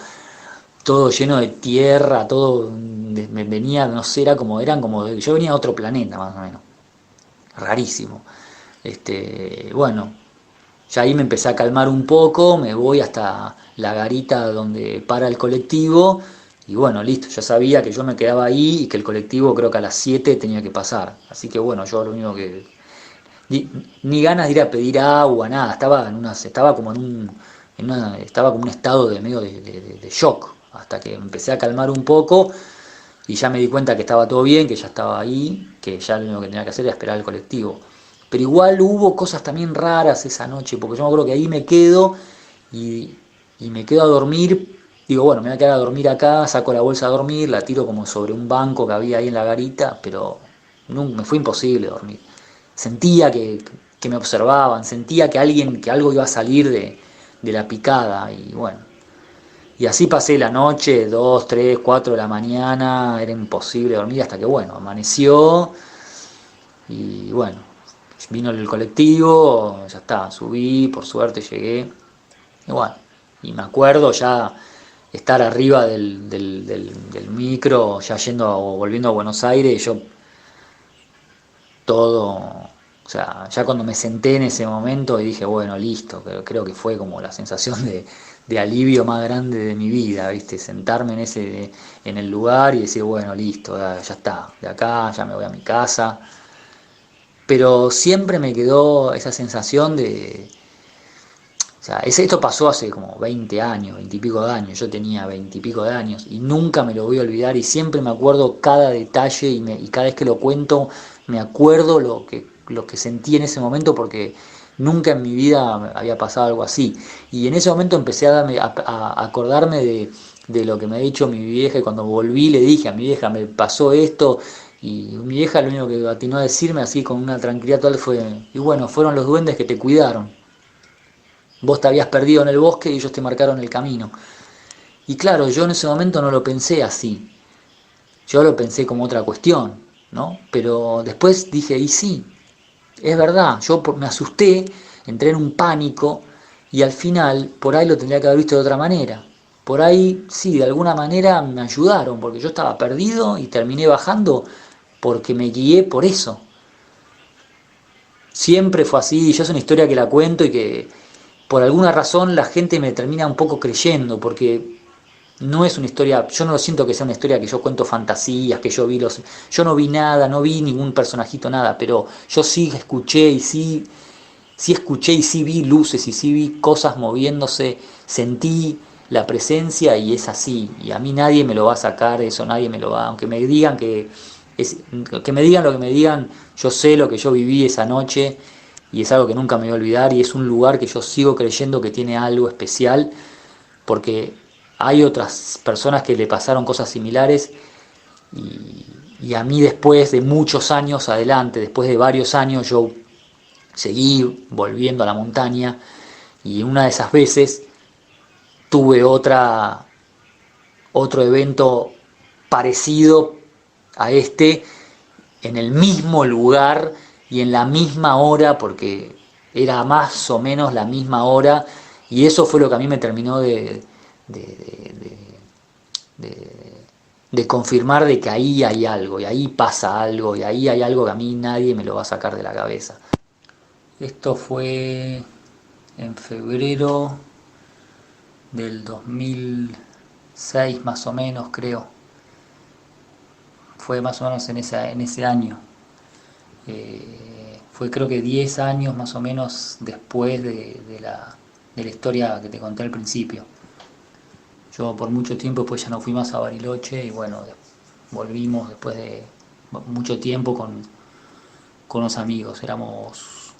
lleno de tierra, todo me venía, no sé, eran como, yo venía a otro planeta más o menos, rarísimo. Bueno, ya ahí me empecé a calmar un poco, me voy hasta la garita donde para el colectivo, y bueno, listo, ya sabía que yo me quedaba ahí y que el colectivo creo que a las 7 tenía que pasar. Así que bueno, yo lo único que ni ganas de ir a pedir agua, nada, estaba como estaba como un estado de medio de shock, hasta que empecé a calmar un poco y ya me di cuenta que estaba todo bien, que ya estaba ahí, que ya lo único que tenía que hacer era esperar el colectivo. Pero igual hubo cosas también raras esa noche, porque yo me acuerdo que ahí me quedo y, y me quedo a dormir. Digo, bueno, me voy a quedar a dormir acá, saco la bolsa a dormir, la tiro como sobre un banco que había ahí en la garita, pero me fue imposible dormir. Sentía que me observaban, sentía que algo iba a salir de la picada, y bueno. Y así pasé la noche, 2, 3, 4 de la mañana, era imposible dormir hasta que bueno, amaneció y bueno, vino el colectivo, ya está, subí, por suerte llegué. Y bueno, y me acuerdo ya estar arriba del micro, ya yendo o volviendo a Buenos Aires, yo todo, o sea, ya cuando me senté en ese momento y dije, bueno, listo, creo que fue como la sensación de alivio más grande de mi vida, ¿viste? Sentarme en el lugar y decir, bueno, listo, ya está, de acá ya me voy a mi casa. Pero siempre me quedó esa sensación o sea, esto pasó hace como 20 años, 20 y pico de años, yo tenía 20 y pico de años y nunca me lo voy a olvidar, y siempre me acuerdo cada detalle, y cada vez que lo cuento me acuerdo lo que sentí en ese momento, porque nunca en mi vida había pasado algo así. Y en ese momento empecé a acordarme de lo que me ha dicho mi vieja, y cuando volví le dije a mi vieja, me pasó esto. Y mi vieja lo único que atinó a decirme así con una tranquilidad total fue, y bueno, fueron los duendes que te cuidaron. Vos te habías perdido en el bosque y ellos te marcaron el camino. Y claro, yo en ese momento no lo pensé así. Yo lo pensé como otra cuestión, ¿no? Pero después dije, y sí, es verdad, me asusté, entré en un pánico, y al final por ahí lo tendría que haber visto de otra manera. Por ahí sí, de alguna manera me ayudaron, porque yo estaba perdido y terminé bajando porque me guié por eso. Siempre fue así, yo es una historia que la cuento y que por alguna razón la gente me termina un poco creyendo, porque no es una historia, yo no lo siento que sea una historia que yo cuento fantasías, que yo no vi nada, no vi ningún personajito, nada, pero yo sí escuché y sí escuché y sí vi luces y sí vi cosas moviéndose, sentí la presencia y es así, y a mí nadie me lo va a sacar eso, nadie me lo va, aunque me digan que me digan lo que me digan, yo sé lo que yo viví esa noche y es algo que nunca me voy a olvidar y es un lugar que yo sigo creyendo que tiene algo especial porque hay otras personas que le pasaron cosas similares y a mí después de muchos años adelante, después de varios años, yo seguí volviendo a la montaña y una de esas veces tuve otro evento parecido a este en el mismo lugar y en la misma hora, porque era más o menos la misma hora, y eso fue lo que a mí me terminó de, de, de, de confirmar de que ahí hay algo, y ahí pasa algo, y ahí hay algo que a mí nadie me lo va a sacar de la cabeza. Esto fue en febrero del 2006 más o menos, creo. Fue más o menos en ese año. Fue creo que 10 años más o menos después de la historia que te conté al principio. Yo por mucho tiempo después ya no fui más a Bariloche y bueno, volvimos después de mucho tiempo con unos amigos. Éramos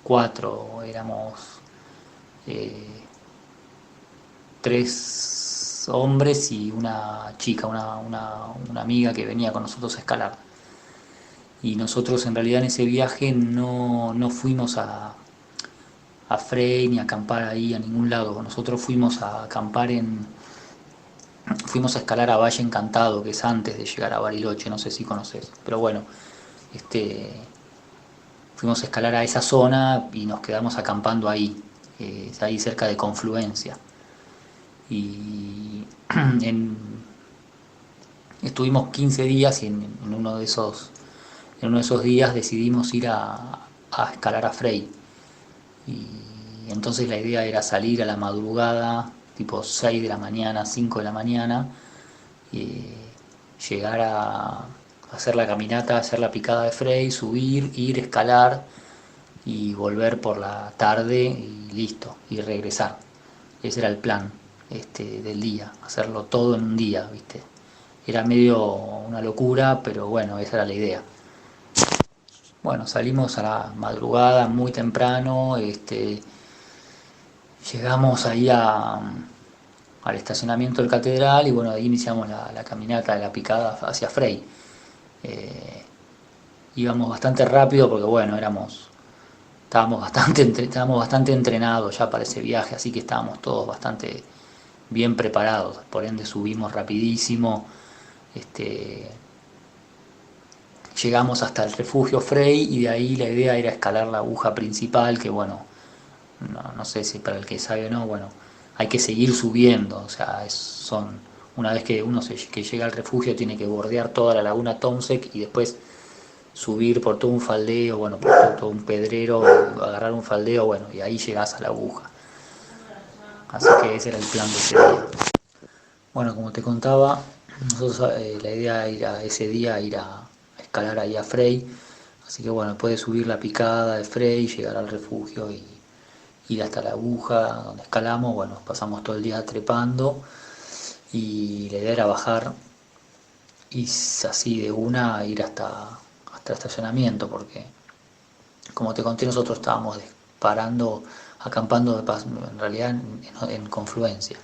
cuatro, éramos eh, tres hombres y una chica, una amiga que venía con nosotros a escalar. Y nosotros en realidad en ese viaje no fuimos a Frey ni a acampar ahí a ningún lado. Nosotros fuimos a acampar fuimos a escalar a Valle Encantado, que es antes de llegar a Bariloche, no sé si conoces. Pero bueno, este, fuimos a escalar a esa zona y nos quedamos acampando ahí, ahí cerca de Confluencia. Y estuvimos 15 días y en uno de esos días decidimos ir a escalar a Frey. Y entonces la idea era salir a la madrugada, tipo 6 de la mañana, 5 de la mañana, y llegar a hacer la caminata, hacer la picada de Frey, subir, ir, escalar y volver por la tarde y listo, y regresar. Ese era el plan del día, hacerlo todo en un día, ¿viste? Era medio una locura, pero bueno, esa era la idea. Bueno, salimos a la madrugada muy temprano, llegamos ahí al estacionamiento del Catedral y bueno, ahí iniciamos la caminata de la picada hacia Frey. Íbamos bastante rápido porque bueno, estábamos bastante entrenados ya para ese viaje, así que estábamos todos bastante bien preparados, por ende subimos rapidísimo, llegamos hasta el refugio Frey y de ahí la idea era escalar la aguja principal, que bueno, no sé si para el que sabe o no, bueno, hay que seguir subiendo, o sea, una vez que que llega al refugio tiene que bordear toda la laguna Tomsek y después subir por todo un faldeo, bueno, por todo un pedrero, agarrar un faldeo, bueno, y ahí llegás a la aguja. Así que ese era el plan de ese día. Bueno, como te contaba, nosotros la idea era ese día ir a escalar ahí a Frey, así que bueno, después de subir la picada de Frey, llegar al refugio y ir hasta la aguja donde escalamos, bueno, pasamos todo el día trepando y la idea era bajar y así de una ir hasta el estacionamiento, porque como te conté nosotros estábamos parando, acampando en realidad en Confluencia.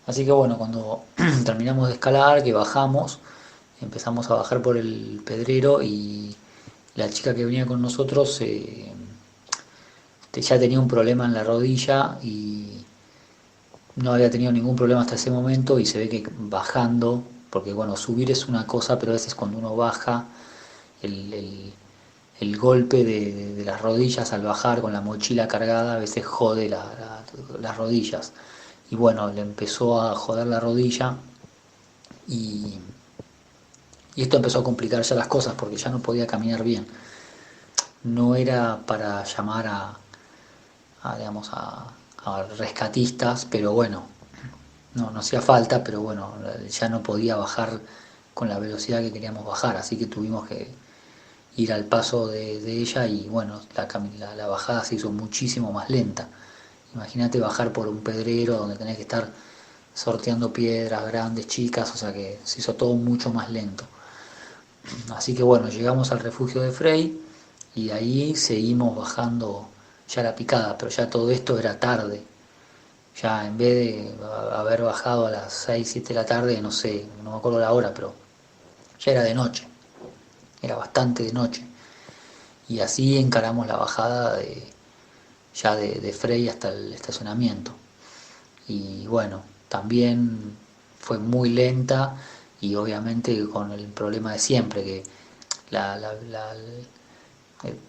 Así que bueno, cuando terminamos de escalar, que bajamos, empezamos a bajar por el pedrero y la chica que venía con nosotros ya tenía un problema en la rodilla y no había tenido ningún problema hasta ese momento y se ve que bajando, porque bueno, subir es una cosa, pero a veces cuando uno baja el el golpe de las rodillas al bajar con la mochila cargada a veces jode las rodillas. Y bueno, le empezó a joder la rodilla y, y esto empezó a complicar ya las cosas porque ya no podía caminar bien. No era para llamar digamos, a rescatistas, pero bueno, no hacía falta, pero bueno, ya no podía bajar con la velocidad que queríamos bajar, así que tuvimos que ir al paso de ella y bueno, la bajada se hizo muchísimo más lenta. Imagínate bajar por un pedrero donde tenés que estar sorteando piedras grandes, chicas, o sea que se hizo todo mucho más lento. Así que bueno, llegamos al refugio de Frey y de ahí seguimos bajando ya la picada, pero ya todo esto era tarde. Ya en vez de haber bajado a las 6 7 de la tarde, no sé, no me acuerdo la hora, pero ya era de noche, era bastante de noche. Y así encaramos la bajada de Frey hasta el estacionamiento. Y bueno, también fue muy lenta y obviamente con el problema de siempre, que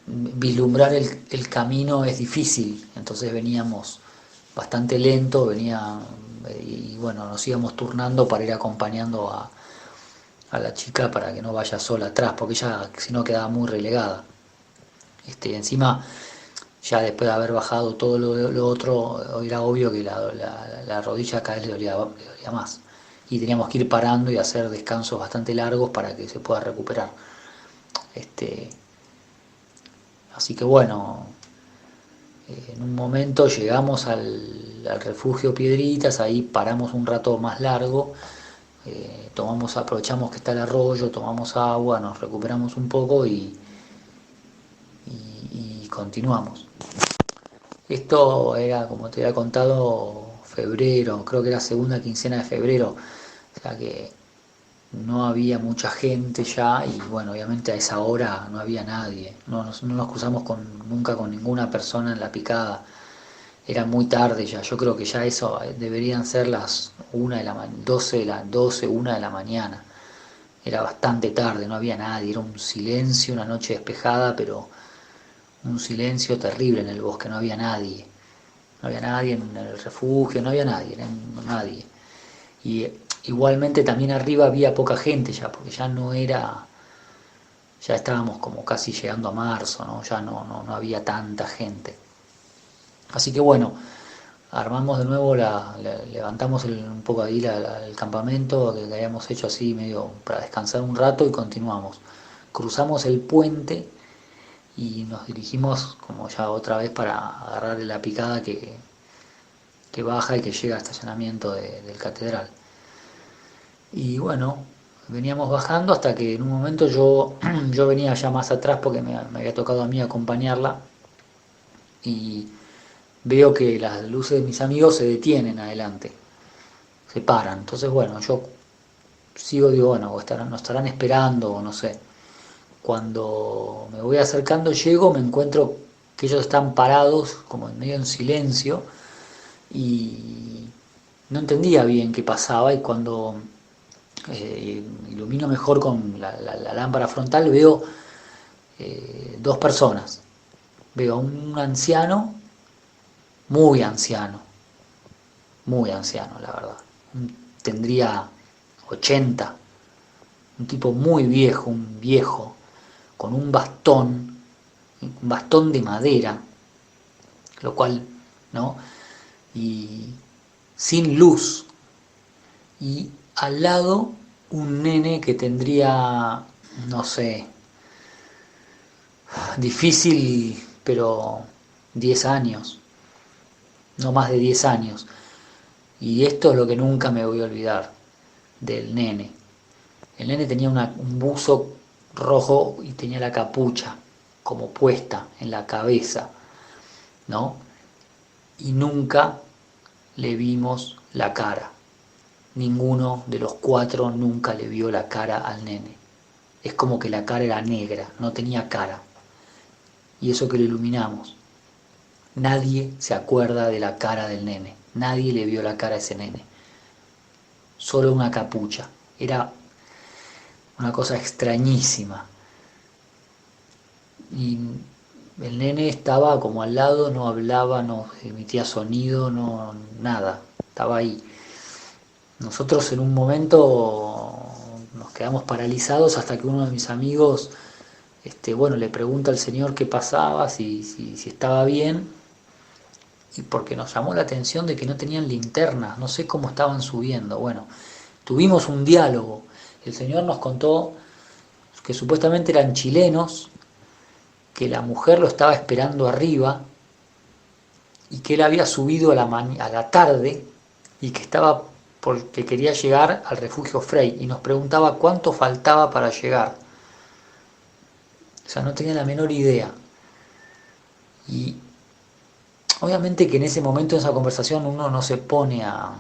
vislumbrar el camino es difícil, entonces veníamos bastante lento, y bueno, nos íbamos turnando para ir acompañando a la chica para que no vaya sola atrás, porque ella si no quedaba muy relegada. Encima, ya después de haber bajado todo lo otro, era obvio que la rodilla cada vez le dolía más. Y teníamos que ir parando y hacer descansos bastante largos para que se pueda recuperar. Así que bueno, en un momento llegamos al refugio Piedritas, ahí paramos un rato más largo, aprovechamos que está el arroyo, tomamos agua, nos recuperamos un poco y continuamos. Esto era, como te había contado, febrero, creo que era segunda quincena de febrero, o sea que no había mucha gente ya y bueno, obviamente a esa hora no había nadie, no nos cruzamos nunca con ninguna persona en la picada, era muy tarde ya, yo creo que ya eso deberían ser las 1 de la 12, 1 de la mañana, era bastante tarde, no había nadie, era un silencio, una noche despejada, pero un silencio terrible en el bosque, no había nadie. No había nadie en el refugio, no había nadie, nadie. Y igualmente también arriba había poca gente ya, porque ya no era, ya estábamos como casi llegando a marzo, ¿no? Ya no había tanta gente. Así que bueno, armamos de nuevo, levantamos un poco ahí el campamento que habíamos hecho así medio para descansar un rato y continuamos. Cruzamos el puente y nos dirigimos como ya otra vez para agarrar la picada que baja y que llega al estacionamiento del Catedral. Y bueno, veníamos bajando hasta que en un momento yo venía ya más atrás porque me había tocado a mí acompañarla y veo que las luces de mis amigos se detienen adelante, se paran. Entonces bueno, yo sigo, digo, bueno, nos estarán esperando o no sé. Cuando me voy acercando, llego, me encuentro que ellos están parados, como en medio en silencio, y no entendía bien qué pasaba. Y cuando ilumino mejor con la lámpara frontal, veo dos personas. Veo a un anciano, muy anciano, muy anciano, la verdad. Tendría 80, un tipo muy viejo, un viejo, con un bastón de madera, lo cual, ¿no? Y sin luz. Y al lado un nene que tendría, no sé, difícil, pero 10 años, no más de 10 años. Y esto es lo que nunca me voy a olvidar del nene. El nene tenía un buzo rojo y tenía la capucha como puesta en la cabeza, ¿no? Y nunca le vimos la cara. Ninguno de los cuatro nunca le vio la cara al nene. Es como que la cara era negra, no tenía cara. Y eso que lo iluminamos. Nadie se acuerda de la cara del nene. Nadie le vio la cara a ese nene. Solo una capucha. Era una cosa extrañísima. y el nene estaba como al lado, no hablaba, no emitía sonido, no nada, estaba ahí. Nosotros en un momento nos quedamos paralizados hasta que uno de mis amigos, bueno, le pregunta al señor qué pasaba, si estaba bien, y porque nos llamó la atención de que no tenían linternas, no sé cómo estaban subiendo. Bueno, tuvimos un diálogo. El señor nos contó que supuestamente eran chilenos, que la mujer lo estaba esperando arriba y que él había subido a la tarde y que estaba porque quería llegar al refugio Frey y nos preguntaba cuánto faltaba para llegar. O sea, no tenía la menor idea. Y obviamente que en ese momento, en esa conversación, uno no se pone a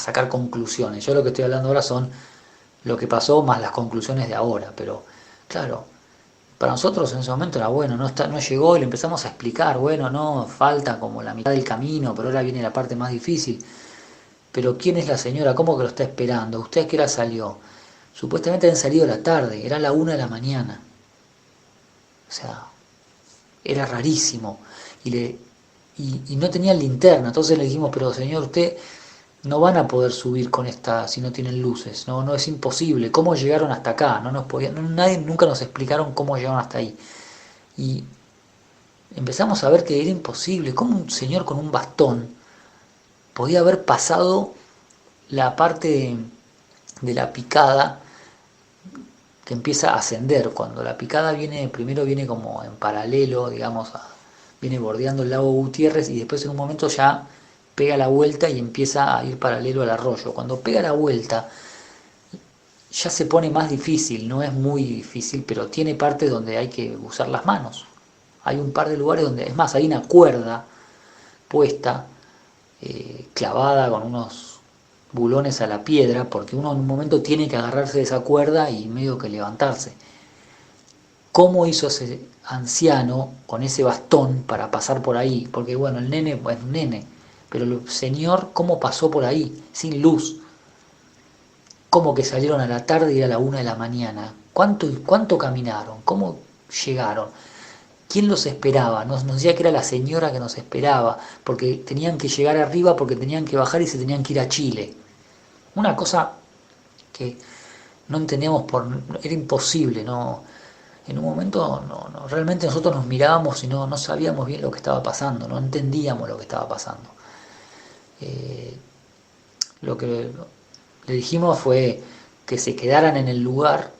sacar conclusiones. Yo lo que estoy hablando ahora son lo que pasó más las conclusiones de ahora. Pero claro, para nosotros en ese momento era bueno, no llegó y le empezamos a explicar, bueno, no, falta como la mitad del camino, pero ahora viene la parte más difícil. Pero ¿quién es la señora? ¿Cómo que lo está esperando? ¿Usted a qué hora salió? Supuestamente habían salido a la tarde, era la 1 de la mañana. O sea, era rarísimo. Y no tenían linterna, entonces le dijimos, pero señor, usted no van a poder subir con esta si no tienen luces, no, no es imposible. ¿Cómo llegaron hasta acá? No nos podían, nadie nunca nos explicaron cómo llegaron hasta ahí. Y empezamos a ver que era imposible. ¿Cómo un señor con un bastón podía haber pasado la parte de la picada que empieza a ascender? Cuando la picada viene, primero viene como en paralelo, digamos, viene bordeando el lago Gutiérrez y después en un momento ya pega la vuelta y empieza a ir paralelo al arroyo. Cuando pega la vuelta ya se pone más difícil, no es muy difícil, pero tiene partes donde hay que usar las manos. Hay un par de lugares donde, es más, hay una cuerda puesta, clavada con unos bulones a la piedra, porque uno en un momento tiene que agarrarse de esa cuerda y medio que levantarse. ¿Cómo hizo ese anciano con ese bastón para pasar por ahí? Porque bueno, el nene es un nene, pero el señor, ¿cómo pasó por ahí? Sin luz. ¿Cómo que salieron a la tarde y a la 1 de la mañana? ¿Cuánto caminaron? ¿Cómo llegaron? ¿Quién los esperaba? Nos decía que era la señora que nos esperaba, porque tenían que llegar arriba, porque tenían que bajar y se tenían que ir a Chile. Una cosa que no entendíamos, era imposible, no, en un momento realmente nosotros nos mirábamos y no sabíamos bien lo que estaba pasando, no entendíamos lo que estaba pasando. Lo que le dijimos fue que se quedaran en el lugar,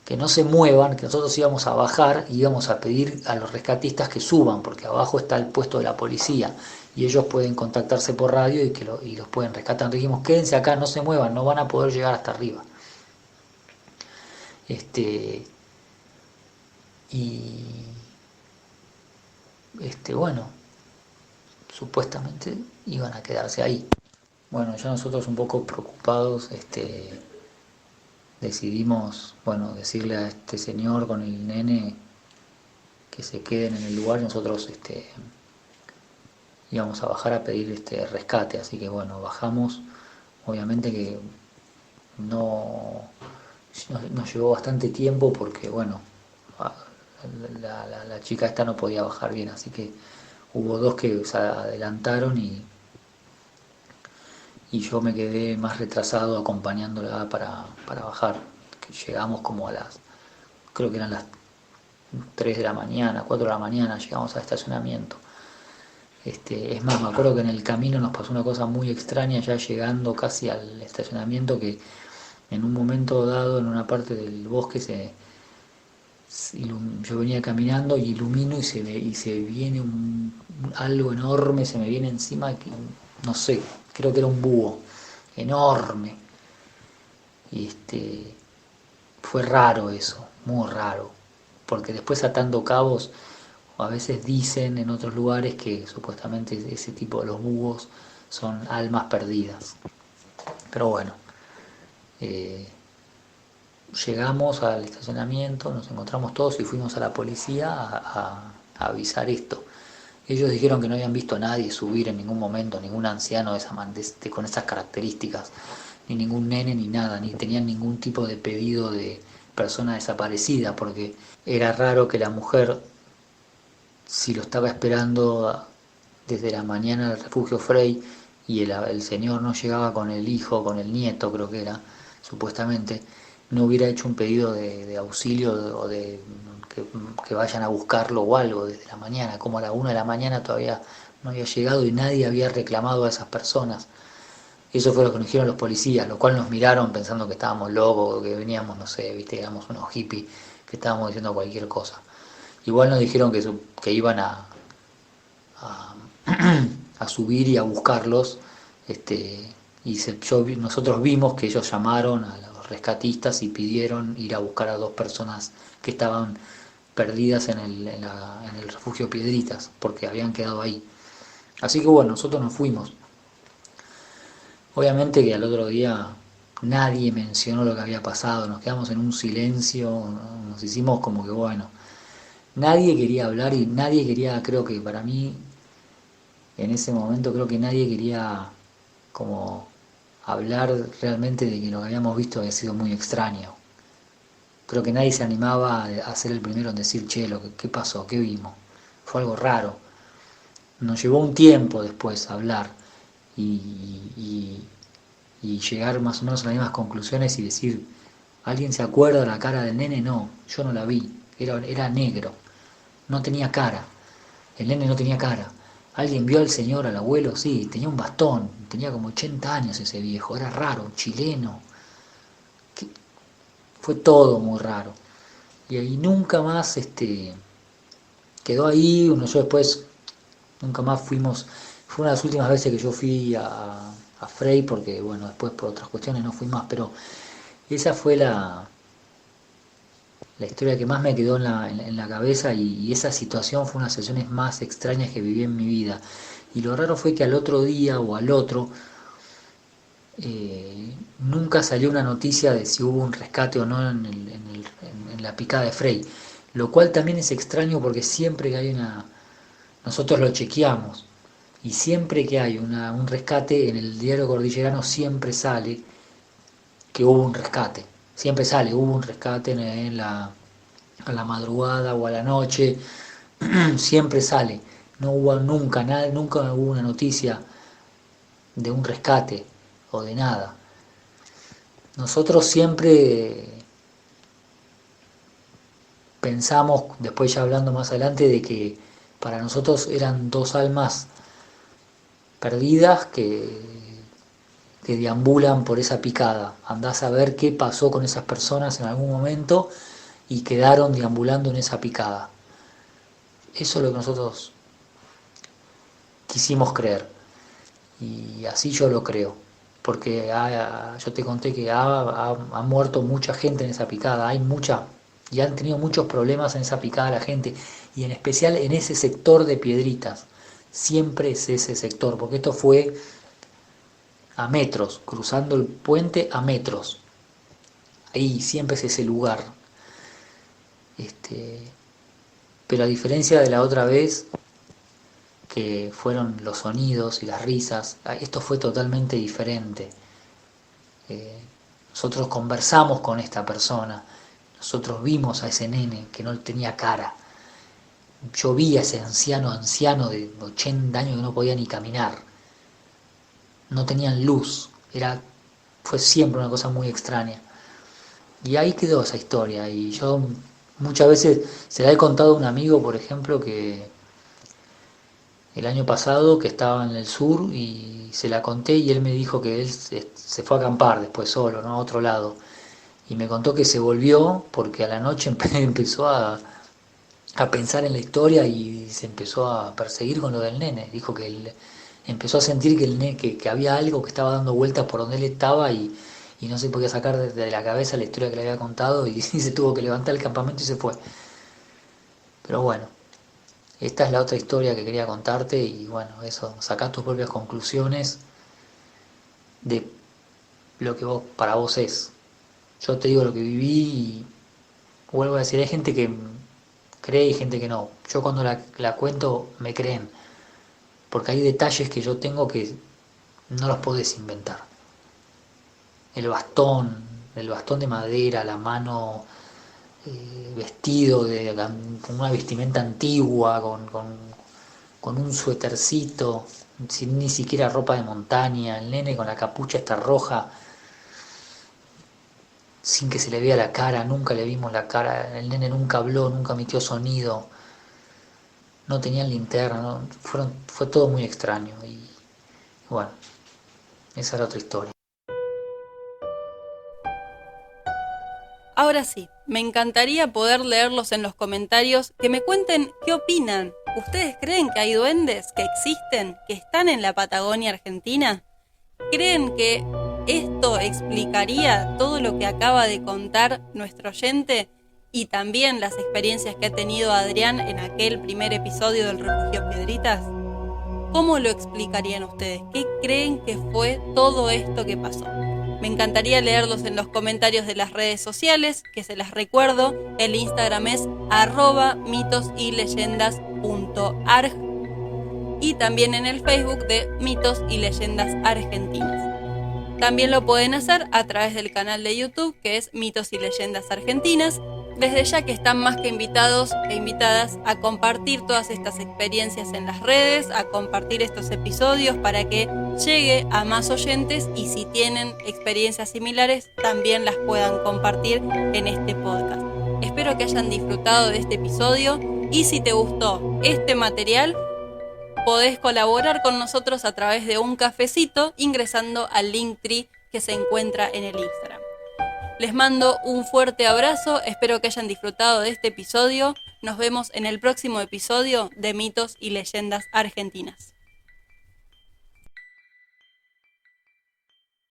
que no se muevan, que nosotros íbamos a bajar y íbamos a pedir a los rescatistas que suban, porque abajo está el puesto de la policía y ellos pueden contactarse por radio y los pueden rescatar. Dijimos, quédense acá, no se muevan, no van a poder llegar hasta arriba. Bueno, supuestamente iban a quedarse ahí. Bueno, ya nosotros un poco preocupados, decidimos, bueno, decirle a este señor con el nene que se queden en el lugar y nosotros, íbamos a bajar a pedir rescate, así que bueno, bajamos, obviamente que no nos llevó bastante tiempo porque bueno, la chica esta no podía bajar bien, así que hubo dos que se adelantaron y yo me quedé más retrasado acompañándola para bajar, que llegamos como creo que eran las 3 de la mañana, 4 de la mañana, llegamos al estacionamiento. Es más, me acuerdo que en el camino nos pasó una cosa muy extraña, ya llegando casi al estacionamiento, que en un momento dado, en una parte del bosque, yo venía caminando y ilumino y se viene algo enorme, se me viene encima, que, no sé, creo que era un búho enorme. Y fue raro eso, muy raro, porque después atando cabos, a veces dicen en otros lugares que supuestamente ese tipo de los búhos son almas perdidas. Pero bueno, llegamos al estacionamiento, nos encontramos todos y fuimos a la policía a avisar esto. Ellos dijeron que no habían visto a nadie subir en ningún momento, ningún anciano con esas características, ni ningún nene ni nada, ni tenían ningún tipo de pedido de persona desaparecida, porque era raro que la mujer, si lo estaba esperando desde la mañana al refugio Frey y el señor no llegaba con el hijo, con el nieto creo que era, supuestamente, no hubiera hecho un pedido de auxilio o de que vayan a buscarlo o algo desde la mañana, como a la 1 de la mañana todavía no había llegado y nadie había reclamado a esas personas. Eso fue lo que nos dijeron los policías, lo cual nos miraron pensando que estábamos locos, que veníamos, no sé, viste, éramos unos hippies, que estábamos diciendo cualquier cosa. Igual nos dijeron que iban a, a subir y a buscarlos, y nosotros vimos que ellos llamaron a los rescatistas y pidieron ir a buscar a 2 personas que estaban perdidas en el refugio Piedritas, porque habían quedado ahí. Así que bueno, nosotros nos fuimos. Obviamente que al otro día nadie mencionó lo que había pasado, nos quedamos en un silencio, nos hicimos como que bueno, nadie quería hablar y nadie quería, creo que para mí, en ese momento creo que nadie quería como hablar realmente de que lo que habíamos visto había sido muy extraño. Creo que nadie se animaba a ser el primero en decir, che, ¿qué pasó? ¿Qué vimos? Fue algo raro. Nos llevó un tiempo después a hablar y, y llegar más o menos a las mismas conclusiones y decir, ¿alguien se acuerda de la cara del nene? No, yo no la vi, era negro, no tenía cara, el nene no tenía cara. ¿Alguien vio al señor, al abuelo? Sí, tenía un bastón, tenía como 80 años ese viejo, era raro, chileno, fue todo muy raro. Y ahí nunca más quedó ahí, yo después nunca más fuimos, fue una de las últimas veces que yo fui a Frey, porque bueno, después por otras cuestiones no fui más, pero esa fue la historia que más me quedó en la cabeza y esa situación fue una de las sesiones más extrañas que viví en mi vida. Y lo raro fue que al otro día o al otro nunca salió una noticia de si hubo un rescate o no en la picada de Frey, lo cual también es extraño porque siempre que hay nosotros lo chequeamos y siempre que hay un rescate en el diario cordillerano siempre sale que hubo un rescate, siempre sale, hubo un rescate a la madrugada o a la noche, siempre sale, no hubo nunca, nunca hubo una noticia de un rescate o de nada. Nosotros siempre pensamos, después ya hablando más adelante, de que para nosotros eran 2 almas perdidas que deambulan por esa picada. Andás a ver qué pasó con esas personas en algún momento y quedaron deambulando en esa picada. Eso es lo que nosotros quisimos creer. Y así yo lo creo. Porque yo te conté que ha muerto mucha gente en esa picada. Y han tenido muchos problemas en esa picada la gente. Y en especial en ese sector de Piedritas. Siempre es ese sector. Porque esto fue a metros, cruzando el puente a metros. Ahí siempre es ese lugar. Pero a diferencia de la otra vez, que fueron los sonidos y las risas, esto fue totalmente diferente. Nosotros conversamos con esta persona, nosotros vimos a ese nene que no tenía cara. Yo vi a ese anciano de 80 años que no podía ni caminar. No tenían luz, fue siempre una cosa muy extraña. Y ahí quedó esa historia. Y yo muchas veces se la he contado a un amigo, por ejemplo, que el año pasado que estaba en el sur y se la conté y él me dijo que él se fue a acampar después solo, ¿no? A otro lado. Y me contó que se volvió porque a la noche empezó a pensar en la historia y se empezó a perseguir con lo del nene. Dijo que él empezó a sentir que, que había algo que estaba dando vueltas por donde él estaba y no se podía sacar de la cabeza la historia que le había contado y se tuvo que levantar el campamento y se fue. Pero bueno, esta es la otra historia que quería contarte y bueno, eso, sacá tus propias conclusiones de lo que para vos es. Yo te digo lo que viví y vuelvo a decir, hay gente que cree y gente que no. Yo cuando la cuento me creen, porque hay detalles que yo tengo que no los podés inventar. El bastón, del bastón de madera, la mano vestido con una vestimenta antigua, con un suétercito, sin ni siquiera ropa de montaña, el nene con la capucha esta roja, sin que se le vea la cara, nunca le vimos la cara, el nene nunca habló, nunca emitió sonido, no tenían linterna, fue todo muy extraño y bueno, esa era otra historia. Ahora sí, me encantaría poder leerlos en los comentarios, que me cuenten qué opinan. ¿Ustedes creen que hay duendes, que existen, que están en la Patagonia Argentina? ¿Creen que esto explicaría todo lo que acaba de contar nuestro oyente y también las experiencias que ha tenido Adrián en aquel primer episodio del Refugio Piedritas? ¿Cómo lo explicarían ustedes? ¿Qué creen que fue todo esto que pasó? Me encantaría leerlos en los comentarios de las redes sociales, que se las recuerdo, el Instagram es @mitosyleyendas.arg y también en el Facebook de Mitos y Leyendas Argentinas. También lo pueden hacer a través del canal de YouTube, que es Mitos y Leyendas Argentinas. Desde ya que están más que invitados e invitadas a compartir todas estas experiencias en las redes, a compartir estos episodios para que llegue a más oyentes y si tienen experiencias similares también las puedan compartir en este podcast. Espero que hayan disfrutado de este episodio y si te gustó este material, podés colaborar con nosotros a través de un cafecito ingresando al Linktree que se encuentra en el Instagram. Les mando un fuerte abrazo, espero que hayan disfrutado de este episodio. Nos vemos en el próximo episodio de Mitos y Leyendas Argentinas.